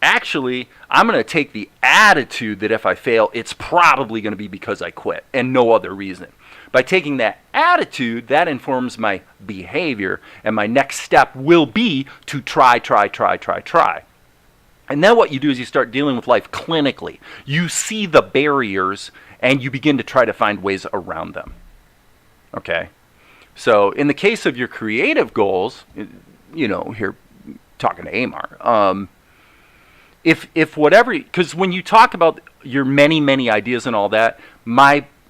actually, I'm going to take the attitude that if I fail, it's probably going to be because I quit and no other reason. By taking that attitude, that informs my behavior, and my next step will be to try. And then what you do is you start dealing with life clinically. You see the barriers and you begin to try to find ways around them. Okay? So in the case of your creative goals, here talking to Amar, if whatever, because when you talk about your many ideas and all that,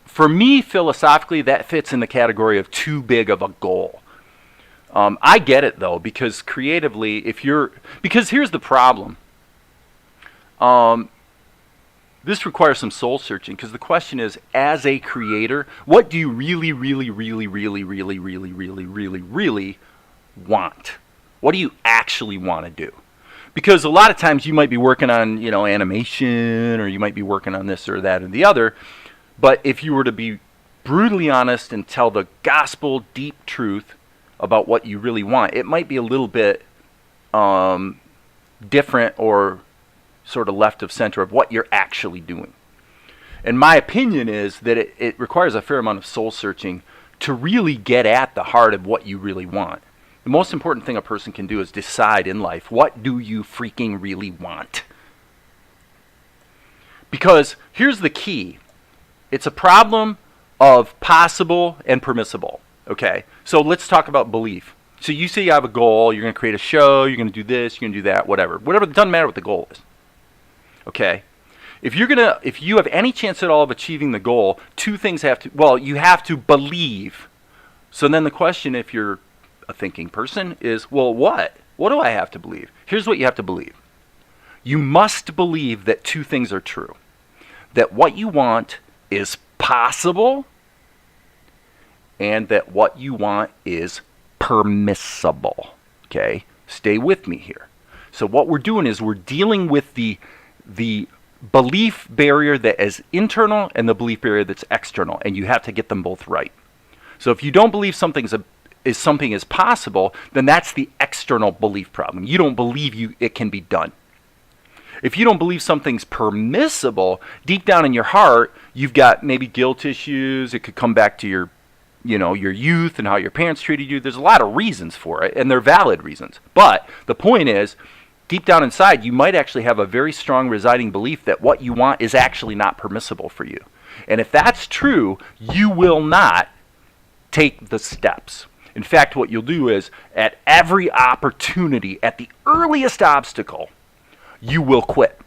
for me philosophically that fits in the category of too big of a goal. I get it though, because creatively, because here's the problem. This requires some soul searching, because the question is, as a creator, what do you really want? What do you actually want to do? Because a lot of times you might be working on, animation, or you might be working on this or that or the other, but if you were to be brutally honest and tell the gospel deep truth about what you really want, it might be a little bit different or sort of left of center of what you're actually doing. And my opinion is that it requires a fair amount of soul searching to really get at the heart of what you really want. The most important thing a person can do is decide in life, what do you freaking really want? Because here's the key. It's a problem of possible and permissible. Okay? So let's talk about belief. So you say you have a goal, you're going to create a show, you're going to do this, you're going to do that, whatever. Whatever, it doesn't matter what the goal is. Okay? If you have any chance at all of achieving the goal, two things you have to believe. So then the question, if you're a thinking person, is, well, what? What do I have to believe? Here's what you have to believe. You must believe that two things are true. That what you want is possible, and that what you want is permissible. Okay? Stay with me here. So what we're doing is we're dealing with the belief barrier that is internal and the belief barrier that's external, and you have to get them both right. So if you don't believe something is possible, then that's the external belief problem. You don't believe it can be done. If you don't believe something's permissible, deep down in your heart, you've got maybe guilt issues. It could come back to your youth and how your parents treated you. There's a lot of reasons for it, and they're valid reasons. But the point is, deep down inside, you might actually have a very strong residing belief that what you want is actually not permissible for you. And if that's true, you will not take the steps. In fact, what you'll do is, at every opportunity, at the earliest obstacle, you will quit.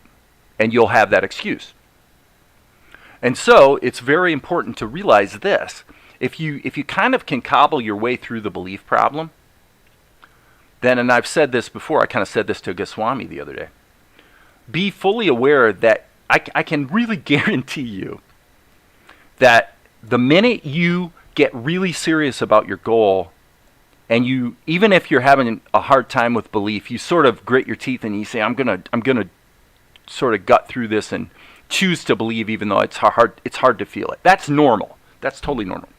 And you'll have that excuse. And so, it's very important to realize this. If you kind of can cobble your way through the belief problem, then, and I've said this before, I kind of said this to Goswami the other day, be fully aware that I can really guarantee you that the minute you get really serious about your goal, and you, even if you're having a hard time with belief, you sort of grit your teeth and you say, I'm gonna sort of gut through this and choose to believe, even though it's hard to feel it. That's normal. That's totally normal.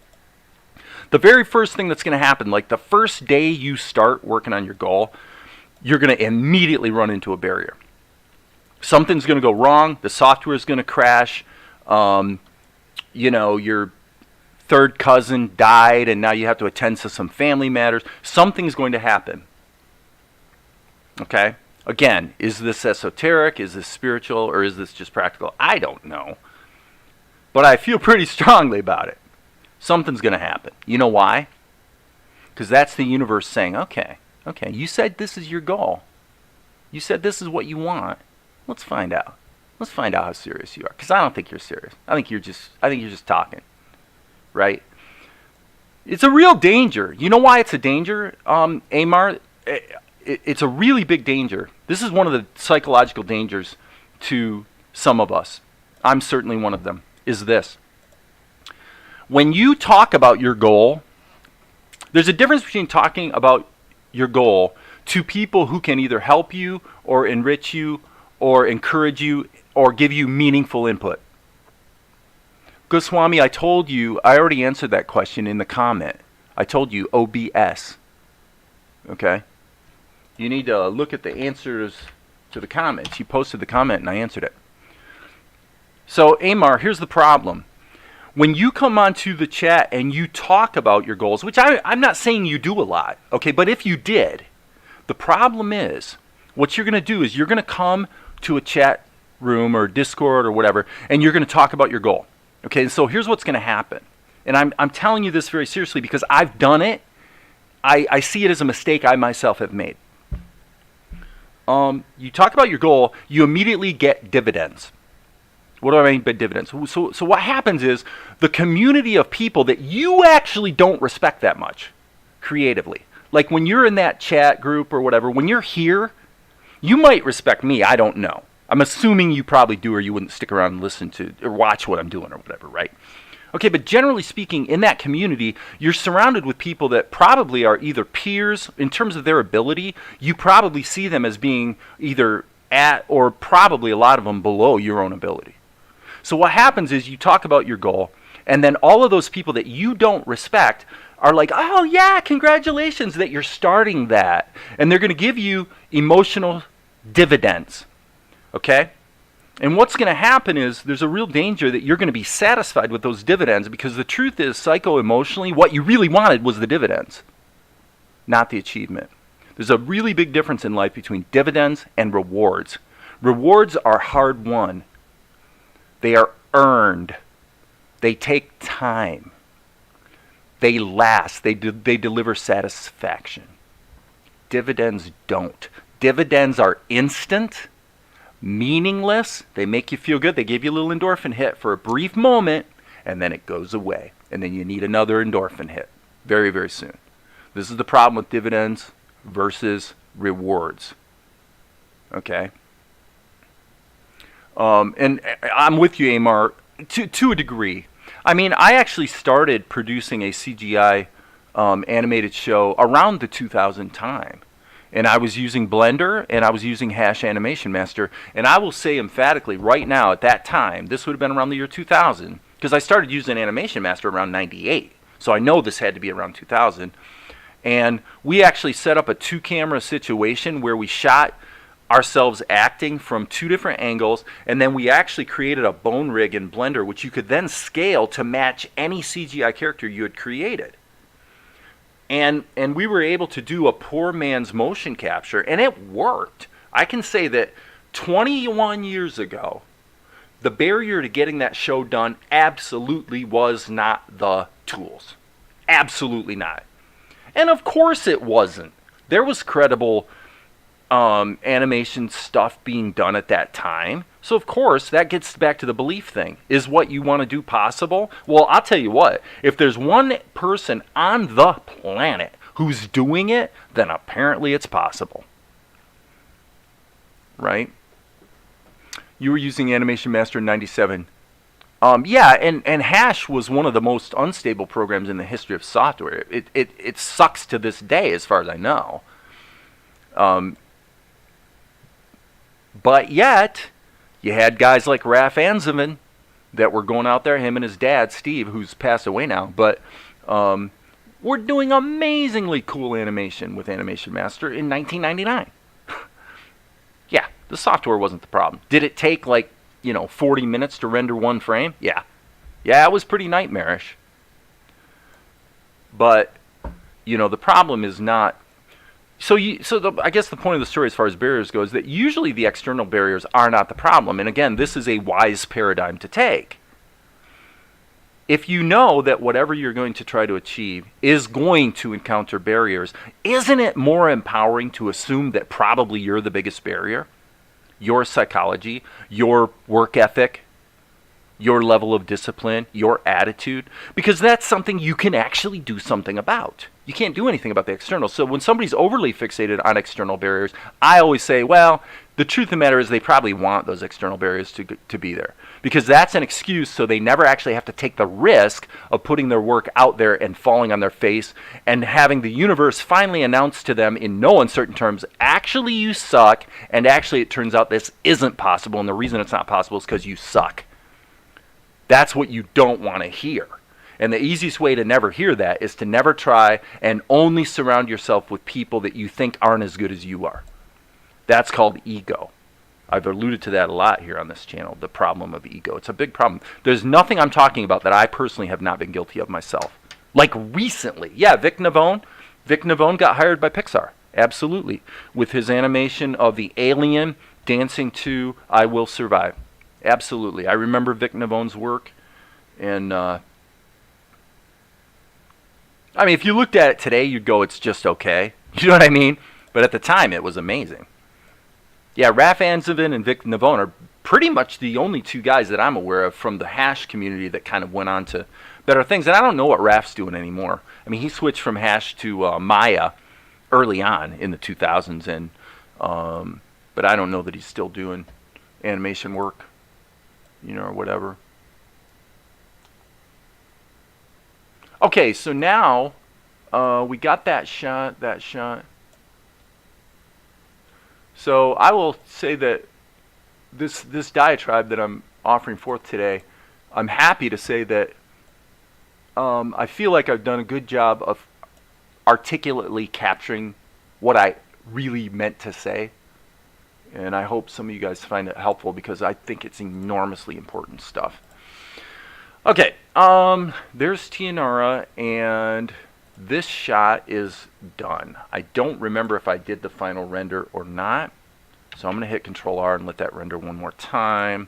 The very first thing that's going to happen, like the first day you start working on your goal, you're going to immediately run into a barrier. Something's going to go wrong. The software is going to crash. Your third cousin died, and now you have to attend to some family matters. Something's going to happen. Okay? Again, is this esoteric? Is this spiritual? Or is this just practical? I don't know. But I feel pretty strongly about it. Something's going to happen. You know why? Because that's the universe saying, okay, you said this is your goal. You said this is what you want. Let's find out. Let's find out how serious you are. Because I don't think you're serious. I think you're just talking. Right? It's a real danger. You know why it's a danger, Amar? It's a really big danger. This is one of the psychological dangers to some of us. I'm certainly one of them, is this. When you talk about your goal, there's a difference between talking about your goal to people who can either help you or enrich you or encourage you or give you meaningful input. Goswami, I already answered that question in the comment. I told you OBS. Okay? You need to look at the answers to the comments. You posted the comment and I answered it. So, Amar, here's the problem. When you come onto the chat and you talk about your goals, which I'm not saying you do a lot, okay, but if you did, the problem is, what you're going to do is you're going to come to a chat room or Discord or whatever, and you're going to talk about your goal. Okay, so here's what's going to happen. And I'm telling you this very seriously because I've done it. I see it as a mistake I myself have made. You talk about your goal, you immediately get dividends. What do I mean by dividends? So what happens is the community of people that you actually don't respect that much creatively. Like when you're in that chat group or whatever, when you're here, you might respect me. I don't know. I'm assuming you probably do, or you wouldn't stick around and listen to or watch what I'm doing or whatever, right? Okay, but generally speaking, in that community, you're surrounded with people that probably are either peers in terms of their ability. You probably see them as being either at or probably a lot of them below your own ability. So what happens is you talk about your goal, and then all of those people that you don't respect are like, oh yeah, congratulations that you're starting that. And they're going to give you emotional dividends, okay? And what's going to happen is there's a real danger that you're going to be satisfied with those dividends, because the truth is, psycho-emotionally, what you really wanted was the dividends, not the achievement. There's a really big difference in life between dividends and rewards. Rewards are hard won. They are earned. They take time. They last. They deliver satisfaction. Dividends don't. Dividends are instant, meaningless. They make you feel good. They give you a little endorphin hit for a brief moment, and then it goes away. And then you need another endorphin hit very, very soon. This is the problem with dividends versus rewards. Okay? And I'm with you, Amar, to a degree. I mean, I actually started producing a CGI animated show around the 2000 time. And I was using Blender, and I was using Hash Animation Master. And I will say emphatically, right now, at that time, this would have been around the year 2000, because I started using Animation Master around 98. So I know this had to be around 2000. And we actually set up a 2-camera situation where we shot ourselves acting from 2 different angles, and then we actually created a bone rig in Blender, which you could then scale to match any CGI character you had created. And we were able to do a poor man's motion capture, and it worked. I can say that 21 years ago, the barrier to getting that show done absolutely was not the tools. Absolutely not. And of course it wasn't. There was credible animation stuff being done at that time. So of course, that gets back to the belief thing. Is what you want to do possible? Well, I'll tell you what. If there's one person on the planet who's doing it, then apparently it's possible. Right? You were using Animation Master in 97. Yeah, and Hash was one of the most unstable programs in the history of software. It sucks to this day, as far as I know. But yet, you had guys like Raf Anzevin that were going out there, him and his dad, Steve, who's passed away now, but were doing amazingly cool animation with Animation Master in 1999. Yeah, the software wasn't the problem. Did it take 40 minutes to render one frame? Yeah. Yeah, it was pretty nightmarish. But, the problem is not... I guess the point of the story as far as barriers goes is that usually the external barriers are not the problem. And again, this is a wise paradigm to take. If you know that whatever you're going to try to achieve is going to encounter barriers, isn't it more empowering to assume that probably you're the biggest barrier? Your psychology, your work ethic, your level of discipline, your attitude, because that's something you can actually do something about. You can't do anything about the external. So when somebody's overly fixated on external barriers, I always say, well, the truth of the matter is they probably want those external barriers to be there, because that's an excuse so they never actually have to take the risk of putting their work out there and falling on their face and having the universe finally announce to them in no uncertain terms, actually you suck, and actually it turns out this isn't possible, and the reason it's not possible is because you suck. That's what you don't want to hear. And the easiest way to never hear that is to never try and only surround yourself with people that you think aren't as good as you are. That's called ego. I've alluded to that a lot here on this channel, the problem of ego. It's a big problem. There's nothing I'm talking about that I personally have not been guilty of myself. Like recently. Yeah, Vic Navone. Vic Navone got hired by Pixar. Absolutely. With his animation of the alien dancing to I Will Survive. Absolutely. I remember Vic Navone's work, and I mean, if you looked at it today, you'd go, it's just okay. You know what I mean? But at the time, it was amazing. Yeah, Raf Anzovin and Vic Navone are pretty much the only two guys that I'm aware of from the hash community that kind of went on to better things. And I don't know what Raf's doing anymore. I mean, he switched from hash to Maya early on in the 2000s, and but I don't know that he's still doing animation work, you know, or whatever. Okay, so now we got that shot. So I will say that this diatribe that I'm offering forth today, I'm happy to say that I feel like I've done a good job of articulately capturing what I really meant to say. And I hope some of you guys find it helpful, because I think it's enormously important stuff. Okay, there's Tianara, and this shot is done. I don't remember if I did the final render or not, so I'm going to hit Control-R and let that render one more time.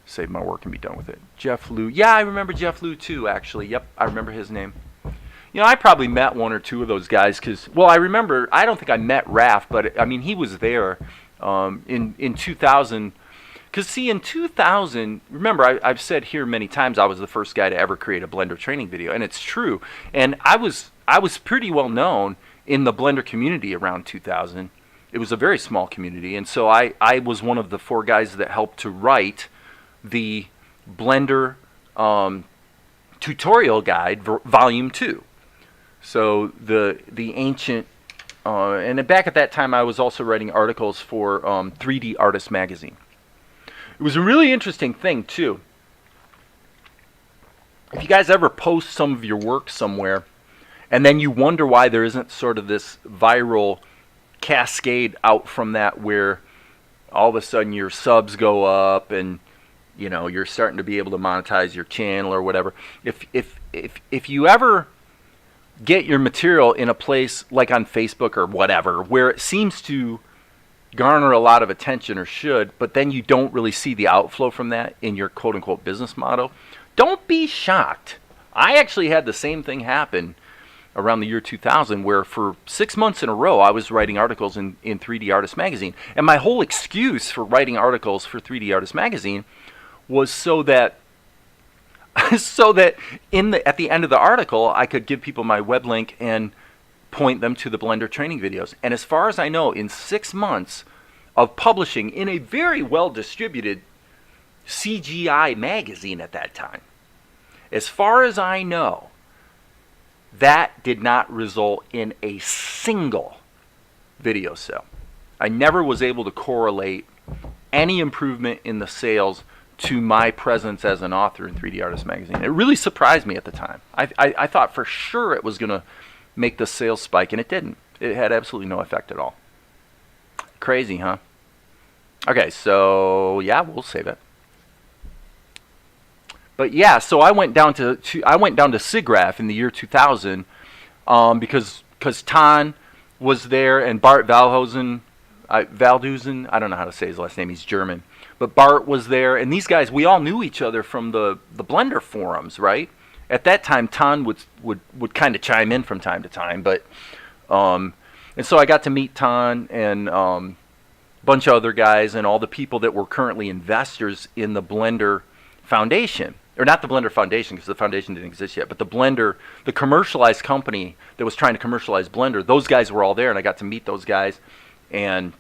Save my work and be done with it. Jeff Liu. Yeah, I remember Jeff Liu too, actually. Yep, I remember his name. You know, I probably met one or two of those guys because, well, I remember, I don't think I met Raf, but I mean, he was there in 2000. Because, see, in 2000, remember, I've said here many times I was the first guy to ever create a Blender training video, and it's true. And I was pretty well known in the Blender community around 2000. It was a very small community, and so I was one of the 4 guys that helped to write the Blender tutorial guide, Volume 2. So the ancient, and back at that time I was also writing articles for 3D Artist magazine. It was a really interesting thing too. If you guys ever post some of your work somewhere, and then you wonder why there isn't sort of this viral cascade out from that, where all of a sudden your subs go up and, you know, you're starting to be able to monetize your channel or whatever. If you ever get your material in a place like on Facebook or whatever, where it seems to garner a lot of attention, or should, but then you don't really see the outflow from that in your quote-unquote business model, don't be shocked. I actually had the same thing happen around the year 2000, where for 6 months in a row I was writing articles in 3D Artist magazine. And my whole excuse for writing articles for 3D Artist magazine was so that at the end of the article I could give people my web link and point them to the Blender training videos. And as far as I know, in 6 months of publishing in a very well distributed CGI magazine at that time, as far as I know, that did not result in a single video sale. I never was able to correlate any improvement in the sales to my presence as an author in 3D Artist magazine. It really surprised me at the time. I thought for sure it was going to make the sales spike, and it didn't. It had absolutely no effect at all. Crazy, huh? Okay, so yeah, we'll save it. But yeah, so I went down to SIGGRAPH in the year 2000 because Tan was there, and Bart Valdusen, I don't know how to say his last name, he's German. But Bart was there, and these guys, we all knew each other from the Blender forums, right? At that time, Tan would kind of chime in from time to time, but and so I got to meet Tan and a bunch of other guys and all the people that were currently investors in the Blender Foundation. Or not the Blender Foundation, because the foundation didn't exist yet, but the Blender, the commercialized company that was trying to commercialize Blender, those guys were all there, and I got to meet those guys. And,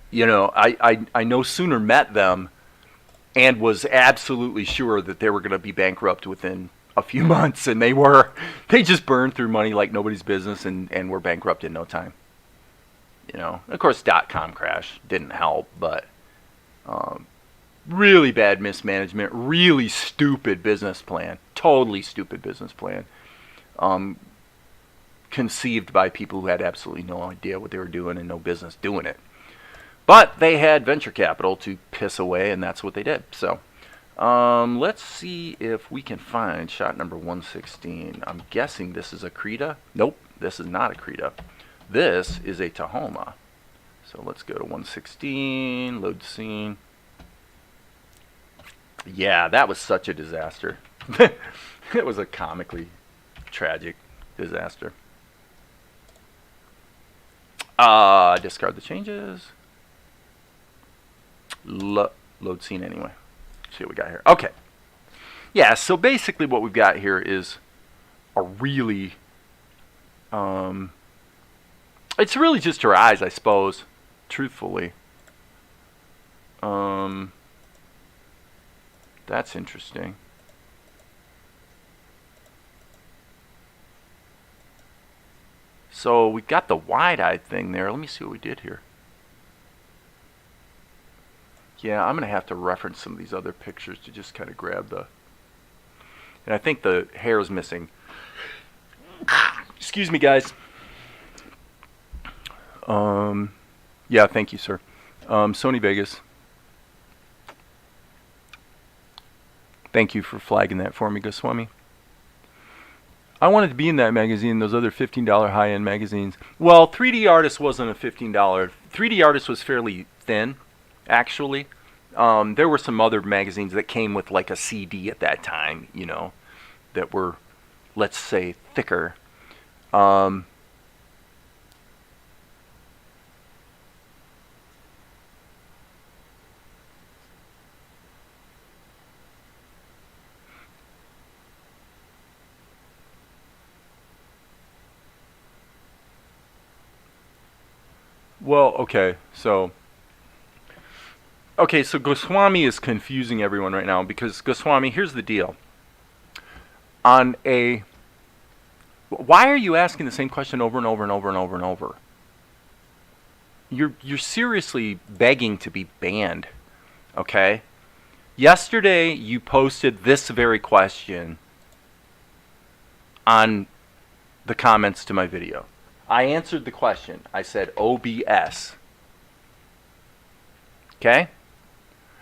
you know, I no sooner met them and was absolutely sure that they were going to be bankrupt within a few months, and they were. They just burned through money like nobody's business and were bankrupt in no time. You know, of course, .com crash didn't help, but really bad mismanagement, really stupid business plan, totally stupid business plan, conceived by people who had absolutely no idea what they were doing and no business doing it. But they had venture capital to piss away, and that's what they did. So let's see if we can find shot number 116. I'm guessing this is a Krita. Nope, this is not a Krita. This is a Tahoma. So let's go to 116, load scene. Yeah, that was such a disaster. It was a comically tragic disaster. Discard the changes. Load scene anyway. See what we got here. Okay. Yeah, so basically what we've got here is a really... it's really just her eyes, I suppose, truthfully. That's interesting. So we got the wide-eyed thing there. Let me see what we did here. Yeah, I'm going to have to reference some of these other pictures to just kind of grab the... And I think the hair is missing. Excuse me, guys. Yeah, thank you, sir. Sony Vegas. Thank you for flagging that for me, Goswami. I wanted to be in that magazine, those other $15 high-end magazines. Well, 3D Artist wasn't a $15. 3D Artist was fairly thin, actually. There were some other magazines that came with like a CD at that time, you know, that were, let's say, thicker. Well, okay, so Goswami is confusing everyone right now because Goswami, here's the deal. Why are you asking the same question over and over and over and over and over? You're seriously begging to be banned, okay? Yesterday you posted this very question on the comments to my video. I answered the question. I said OBS. Okay?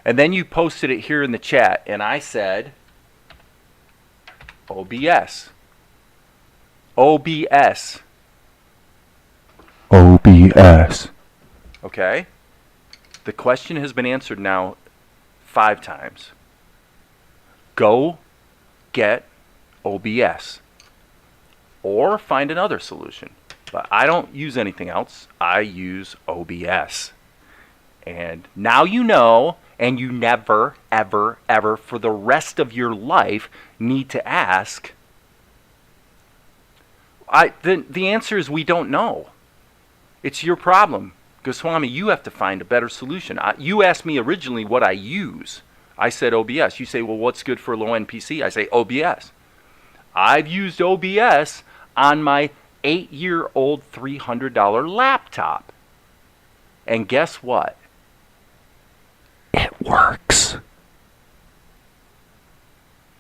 And then you posted it here in the chat, and I said OBS. OBS. OBS. Okay? The question has been answered now 5 times. Go get OBS. Or find another solution. But I don't use anything else. I use OBS. And now you know, and you never, ever, ever, for the rest of your life, need to ask. The answer is we don't know. It's your problem. Goswami, you have to find a better solution. You asked me originally what I use. I said OBS. You say, well, what's good for a low-end PC? I say OBS. I've used OBS on my 8-year-old $300 laptop. And guess what? It works.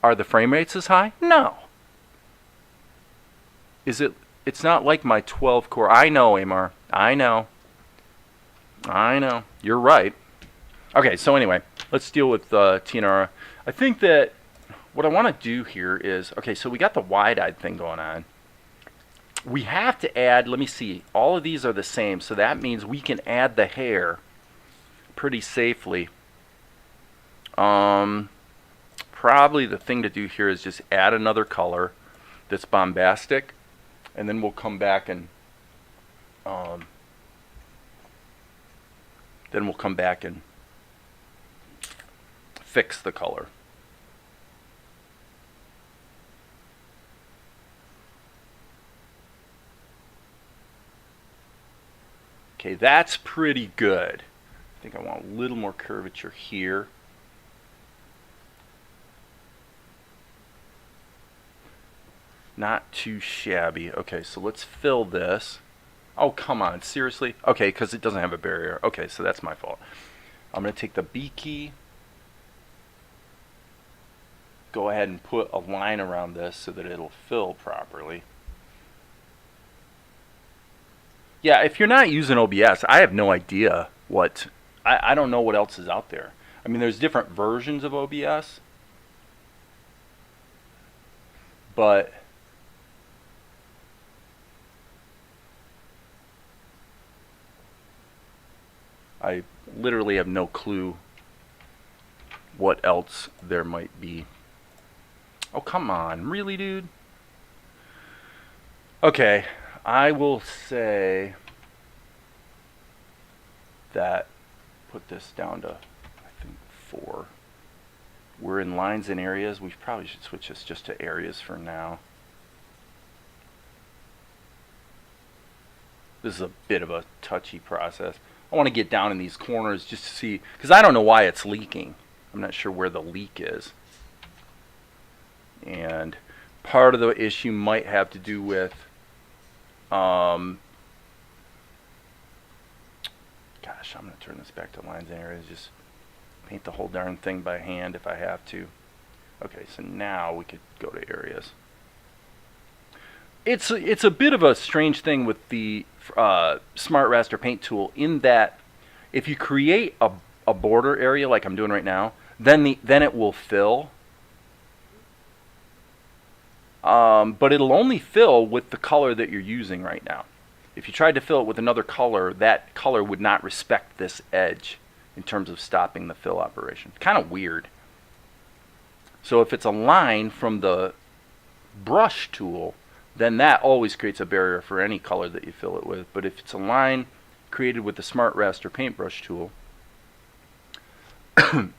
Are the frame rates as high? No. It's not like my 12 core. I know, Amar. I know. You're right. Okay, so anyway, let's deal with Tianara. I think that what I want to do here is, okay, so we got the wide-eyed thing going on. We have to add, let me see, all of these are the same, so that means we can add the hair pretty safely. Probably the thing to do here is just add another color that's bombastic, and then we'll come back and fix the color. Okay, that's pretty good. I think I want a little more curvature here. Not too shabby. Okay, so let's fill this. Oh, come on, seriously? Okay, because it doesn't have a barrier. Okay, so that's my fault. I'm going to take the B key, go ahead and put a line around this so that it'll fill properly. Yeah, if you're not using OBS, I have no idea what... I don't know what else is out there. I mean, there's different versions of OBS. But... I literally have no clue what else there might be. Oh, come on. Really, dude? Okay, I will say that put this down to, I think, 4. We're in lines and areas. We probably should switch this just to areas for now. This is a bit of a touchy process. I want to get down in these corners just to see, because I don't know why it's leaking. I'm not sure where the leak is. And part of the issue might have to do with gosh, I'm going to turn this back to lines and areas. Just paint the whole darn thing by hand if I have to. Okay, so now we could go to areas. It's a bit of a strange thing with the Smart Raster Paint tool, in that if you create a border area like I'm doing right now, then it will fill. But it'll only fill with the color that you're using right now. If you tried to fill it with another color, that color would not respect this edge in terms of stopping the fill operation. Kind of weird. So if it's a line from the brush tool, then that always creates a barrier for any color that you fill it with. But if it's a line created with the Smart Raster Paintbrush tool,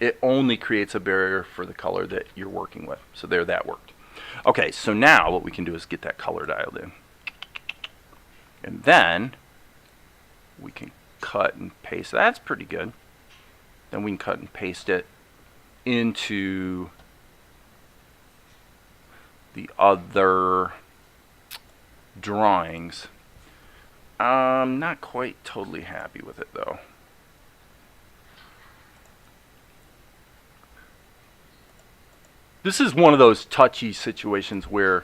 it only creates a barrier for the color that you're working with. So there, that worked. Okay, so now what we can do is get that color dialed in. And then we can cut and paste. That's pretty good. Then we can cut and paste it into the other drawings. I'm not quite totally happy with it though. This is one of those touchy situations where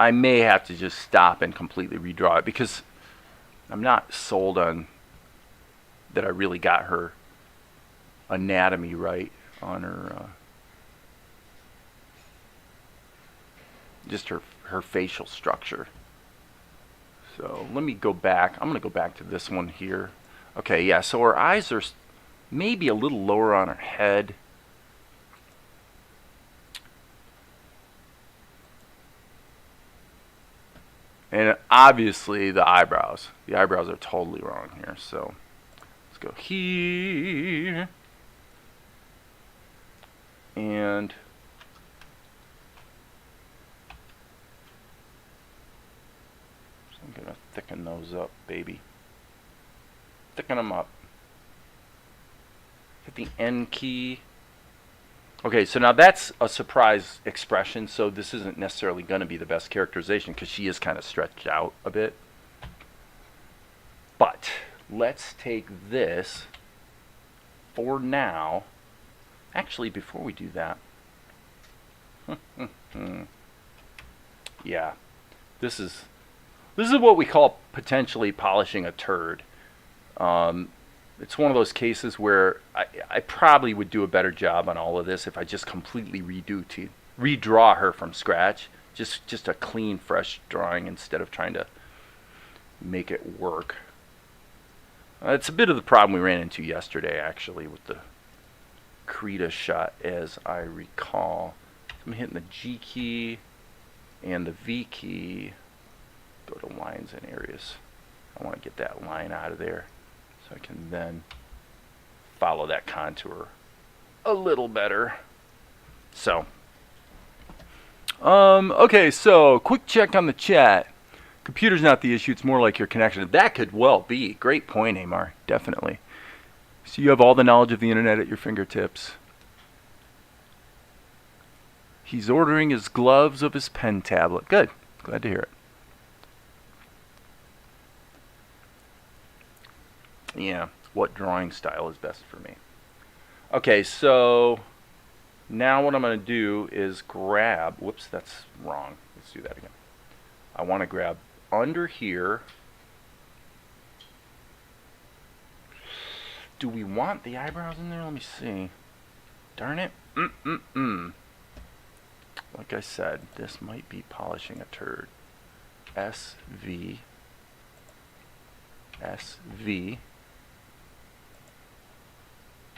I may have to just stop and completely redraw it, because I'm not sold on that I really got her anatomy right on her, just her facial structure. So let me go back. I'm going to go back to this one here. Okay, yeah, so her eyes are maybe a little lower on her head. And obviously the eyebrows. The eyebrows are totally wrong here. So let's go here. And so I'm going to thicken those up, baby. Thicken them up. Hit the N key. Okay, so now that's a surprise expression, so this isn't necessarily going to be the best characterization because she is kind of stretched out a bit. But let's take this for now. Actually, before we do that, yeah, this is what we call potentially polishing a turd. It's one of those cases where I probably would do a better job on all of this if I just completely redraw her from scratch. Just a clean, fresh drawing instead of trying to make it work. It's a bit of the problem we ran into yesterday, actually, with the Krita shot, as I recall. I'm hitting the G key and the V key. Go to lines and areas. I want to get that line out of there, so I can then follow that contour a little better. So, okay, so quick check on the chat. Computer's not the issue, it's more like your connection. That could well be. Great point, Amar, definitely. So you have all the knowledge of the internet at your fingertips. He's ordering his gloves of his pen tablet. Good, glad to hear it. Yeah, what drawing style is best for me? Okay, so now what I'm going to do is grab, whoops, that's wrong. Let's do that again. I want to grab under here. Do we want the eyebrows in there? Let me see. Darn it. Like I said, this might be polishing a turd. SV. SV.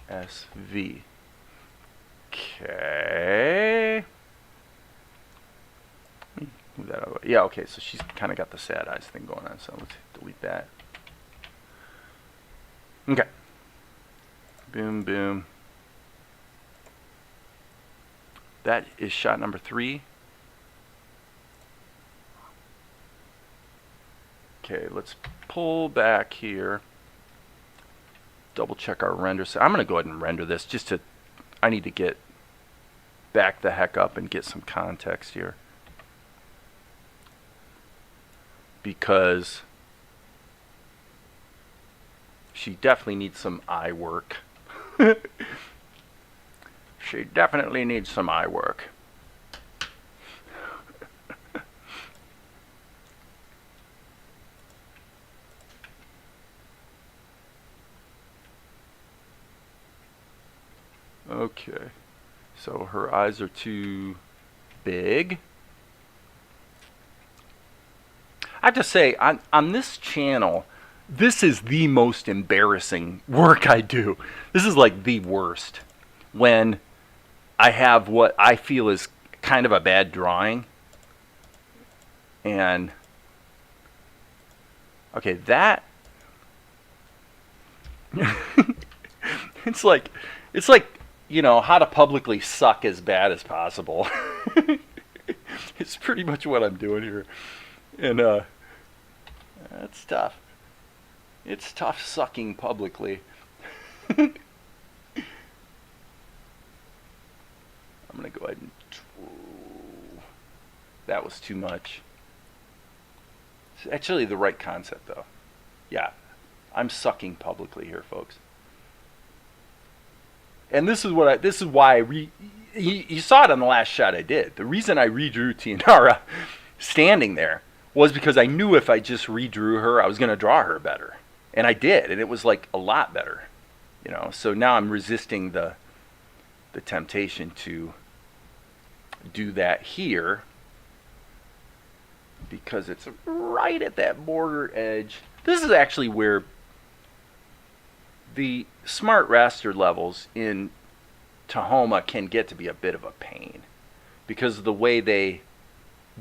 SV. Okay. move that over. Yeah, okay, so she's kind of got the sad eyes thing going on, so let's delete that. Okay. Boom, boom. That is shot number 3. Okay, let's pull back here. Double check our render. So I'm going to go ahead and render this just to, I need to get back the heck up and get some context here. Because she definitely needs some eye work. She definitely needs some eye work. Okay, so her eyes are too big. I have to say, on this channel, this is the most embarrassing work I do. This is like the worst. When I have what I feel is kind of a bad drawing. And, okay, that, it's like, you know, how to publicly suck as bad as possible. It's pretty much what I'm doing here. And that's tough. It's tough sucking publicly. I'm gonna go ahead and that was too much. It's actually the right concept though. Yeah, I'm sucking publicly here, folks. And this is what this is why you saw it on the last shot I did. The reason I redrew Tianara standing there was because I knew if I just redrew her, I was going to draw her better. And I did, and it was like a lot better. You know, so now I'm resisting the temptation to do that here because it's right at that border edge. This is actually where the smart raster levels in Tahoma can get to be a bit of a pain because of the way they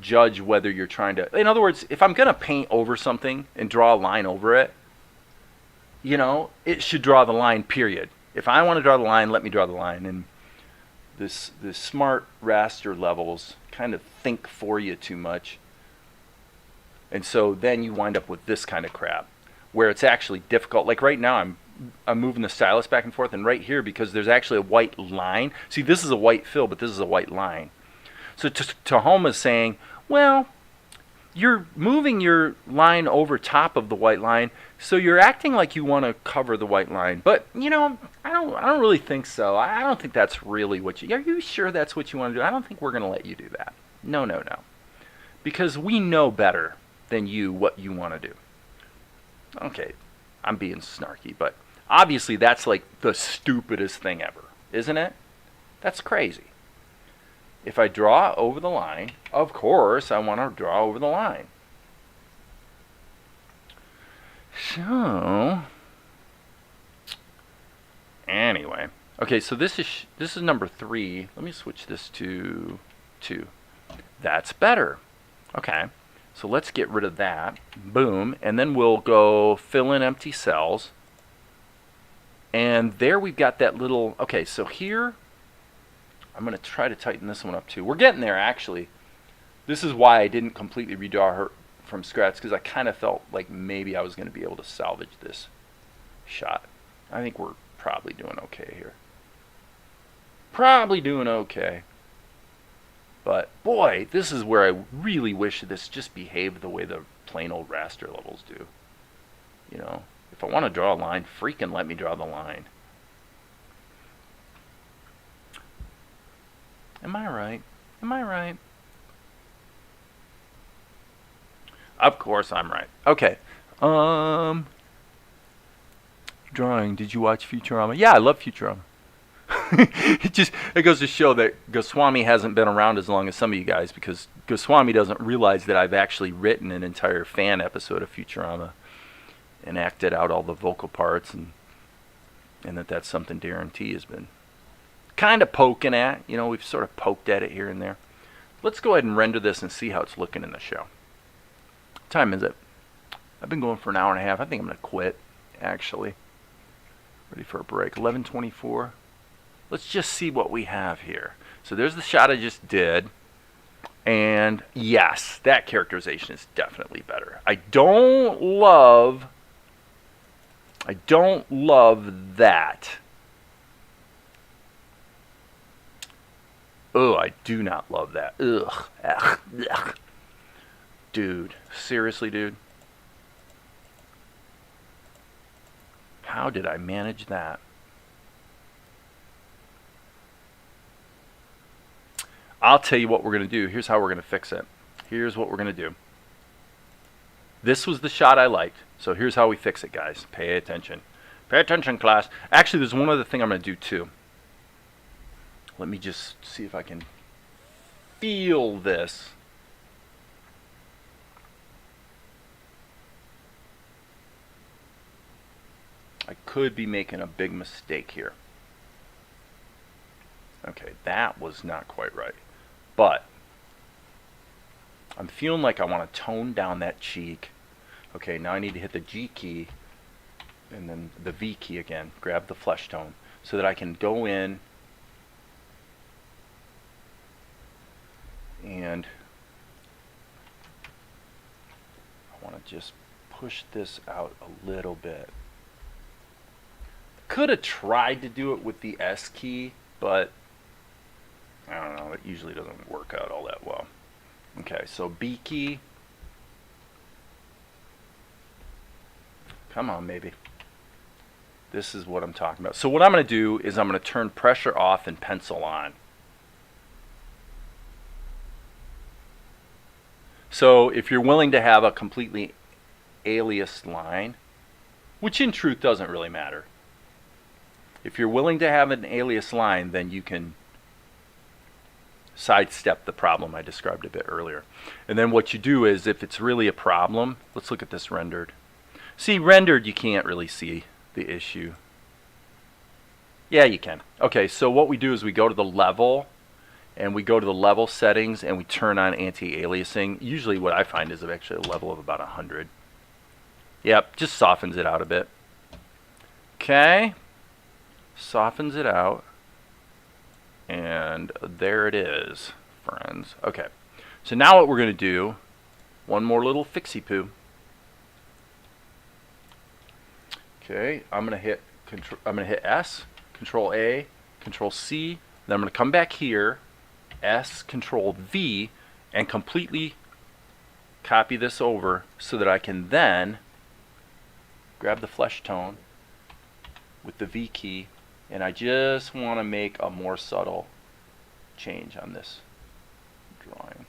judge whether you're trying to, in other words, if I'm going to paint over something and draw a line over it, you know, it should draw the line, period. If I want to draw the line, let me draw the line. And this smart raster levels kind of think for you too much. And so then you wind up with this kind of crap where it's actually difficult. Like right now I'm moving the stylus back and forth, and right here, because there's actually a white line. See, this is a white fill, but this is a white line. So Tahoma's saying, well, you're moving your line over top of the white line, so you're acting like you want to cover the white line. But, you know, I don't really think so. I don't think that's really what you... Are you sure that's what you want to do? I don't think we're going to let you do that. No. Because we know better than you what you want to do. Okay, I'm being snarky, but obviously that's like the stupidest thing ever, isn't it? That's crazy. If I draw over the line, of course I want to draw over the line. So, anyway, okay, so this is number 3. Let me switch this to 2. That's better. Okay, so let's get rid of that. Boom, and then we'll go fill in empty cells. And there we've got that little, okay, so here, I'm going to try to tighten this one up too. We're getting there, actually. This is why I didn't completely redraw her from scratch, because I kind of felt like maybe I was going to be able to salvage this shot. I think we're probably doing okay here. Probably doing okay. But, boy, this is where I really wish this just behaved the way the plain old raster levels do. You know, if I want to draw a line, freaking let me draw the line. Am I right? Am I right? Of course I'm right. Okay. Drawing. Did you watch Futurama? Yeah, I love Futurama. It goes to show that Goswami hasn't been around as long as some of you guys, because Goswami doesn't realize that I've actually written an entire fan episode of Futurama and acted out all the vocal parts, and that's something Darren T has been kind of poking at. You know, we've sort of poked at it here and there. let's go ahead and render this and see how it's looking in the show. What time is it? I've been going for an hour and a half. I think I'm going to quit, actually. Ready for a break. 11:24. Let's just see what we have here. So there's the shot I just did. And yes, that characterization is definitely better. I don't love that. Oh, I do not love that. Ugh. Ugh. Dude, seriously, dude? How did I manage that? I'll tell you what we're going to do. Here's how we're going to fix it. Here's what we're going to do. This was the shot I liked. So here's how we fix it, guys. Pay attention. Pay attention, class. Actually, there's one other thing I'm going to do, too. Let me just see if I can feel this. I could be making a big mistake here. Okay, that was not quite right. But I'm feeling like I want to tone down that cheek. Okay, now I need to hit the G key and then the V key again. Grab the flesh tone so that I can go in and I want to just push this out a little bit. Could have tried to do it with the S key, but I don't know, it usually doesn't work out all that well. Okay, so B key. Come on, maybe. This is what I'm talking about. So what I'm going to do is I'm going to turn pressure off and pencil on. So if you're willing to have a completely aliased line, which in truth doesn't really matter. If you're willing to have an alias line, then you can sidestep the problem I described a bit earlier. And then what you do is, if it's really a problem, let's look at this rendered. See, rendered, you can't really see the issue. Yeah, you can. Okay, so what we do is we go to the level, and we go to the level settings, and we turn on anti-aliasing. Usually what I find is actually a level of about 100. Yep, just softens it out a bit. Okay. Softens it out. And there it is, friends. Okay. So now what we're going to do, one more little fixie poo. Okay, I'm going to hit S, Control A, Control C, then I'm going to come back here, S, Control V, and completely copy this over so that I can then grab the flesh tone with the V key, and I just want to make a more subtle change on this drawing.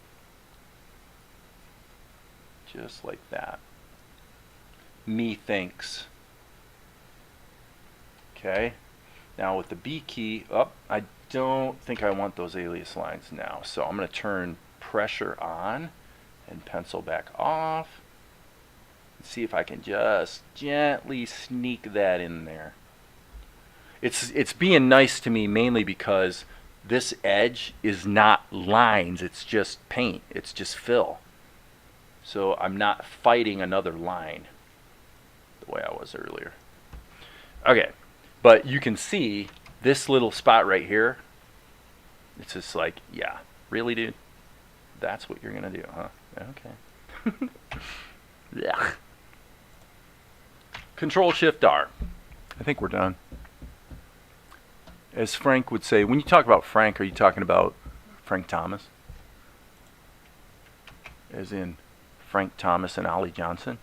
Just like that. Methinks. Okay. Now with the B key, I don't think I want those alias lines now. So I'm going to turn pressure on and pencil back off. See if I can just gently sneak that in there. It's being nice to me mainly because this edge is not lines, it's just paint, it's just fill. So I'm not fighting another line the way I was earlier. Okay, but you can see this little spot right here. It's just like, yeah, really, dude? That's what you're going to do, huh? Okay. Yeah. Control-Shift-R. I think we're done. As Frank would say, when you talk about Frank, are you talking about Frank Thomas? As in Frank Thomas and Ollie Johnson?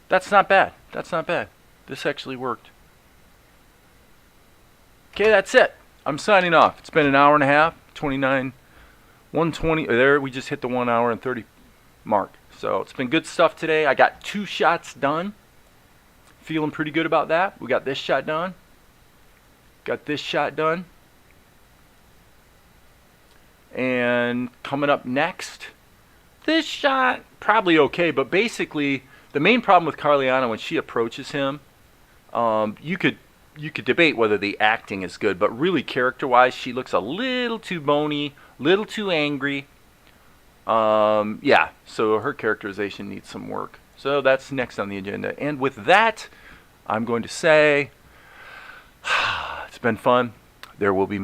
That's not bad. That's not bad. This actually worked. Okay, that's it. I'm signing off. It's been an hour and a half, 120. There, we just hit the 1 hour and 30 mark. So it's been good stuff today. I got 2 shots done. Feeling pretty good about that. We got this shot done. Got this shot done. And coming up next, this shot, probably okay, but basically, the main problem with Carliana when she approaches him, you could you could debate whether the acting is good, but really character-wise, she looks a little too bony, little too angry. Yeah, so her characterization needs some work. So that's next on the agenda. And with that, I'm going to say, it's been fun. There will be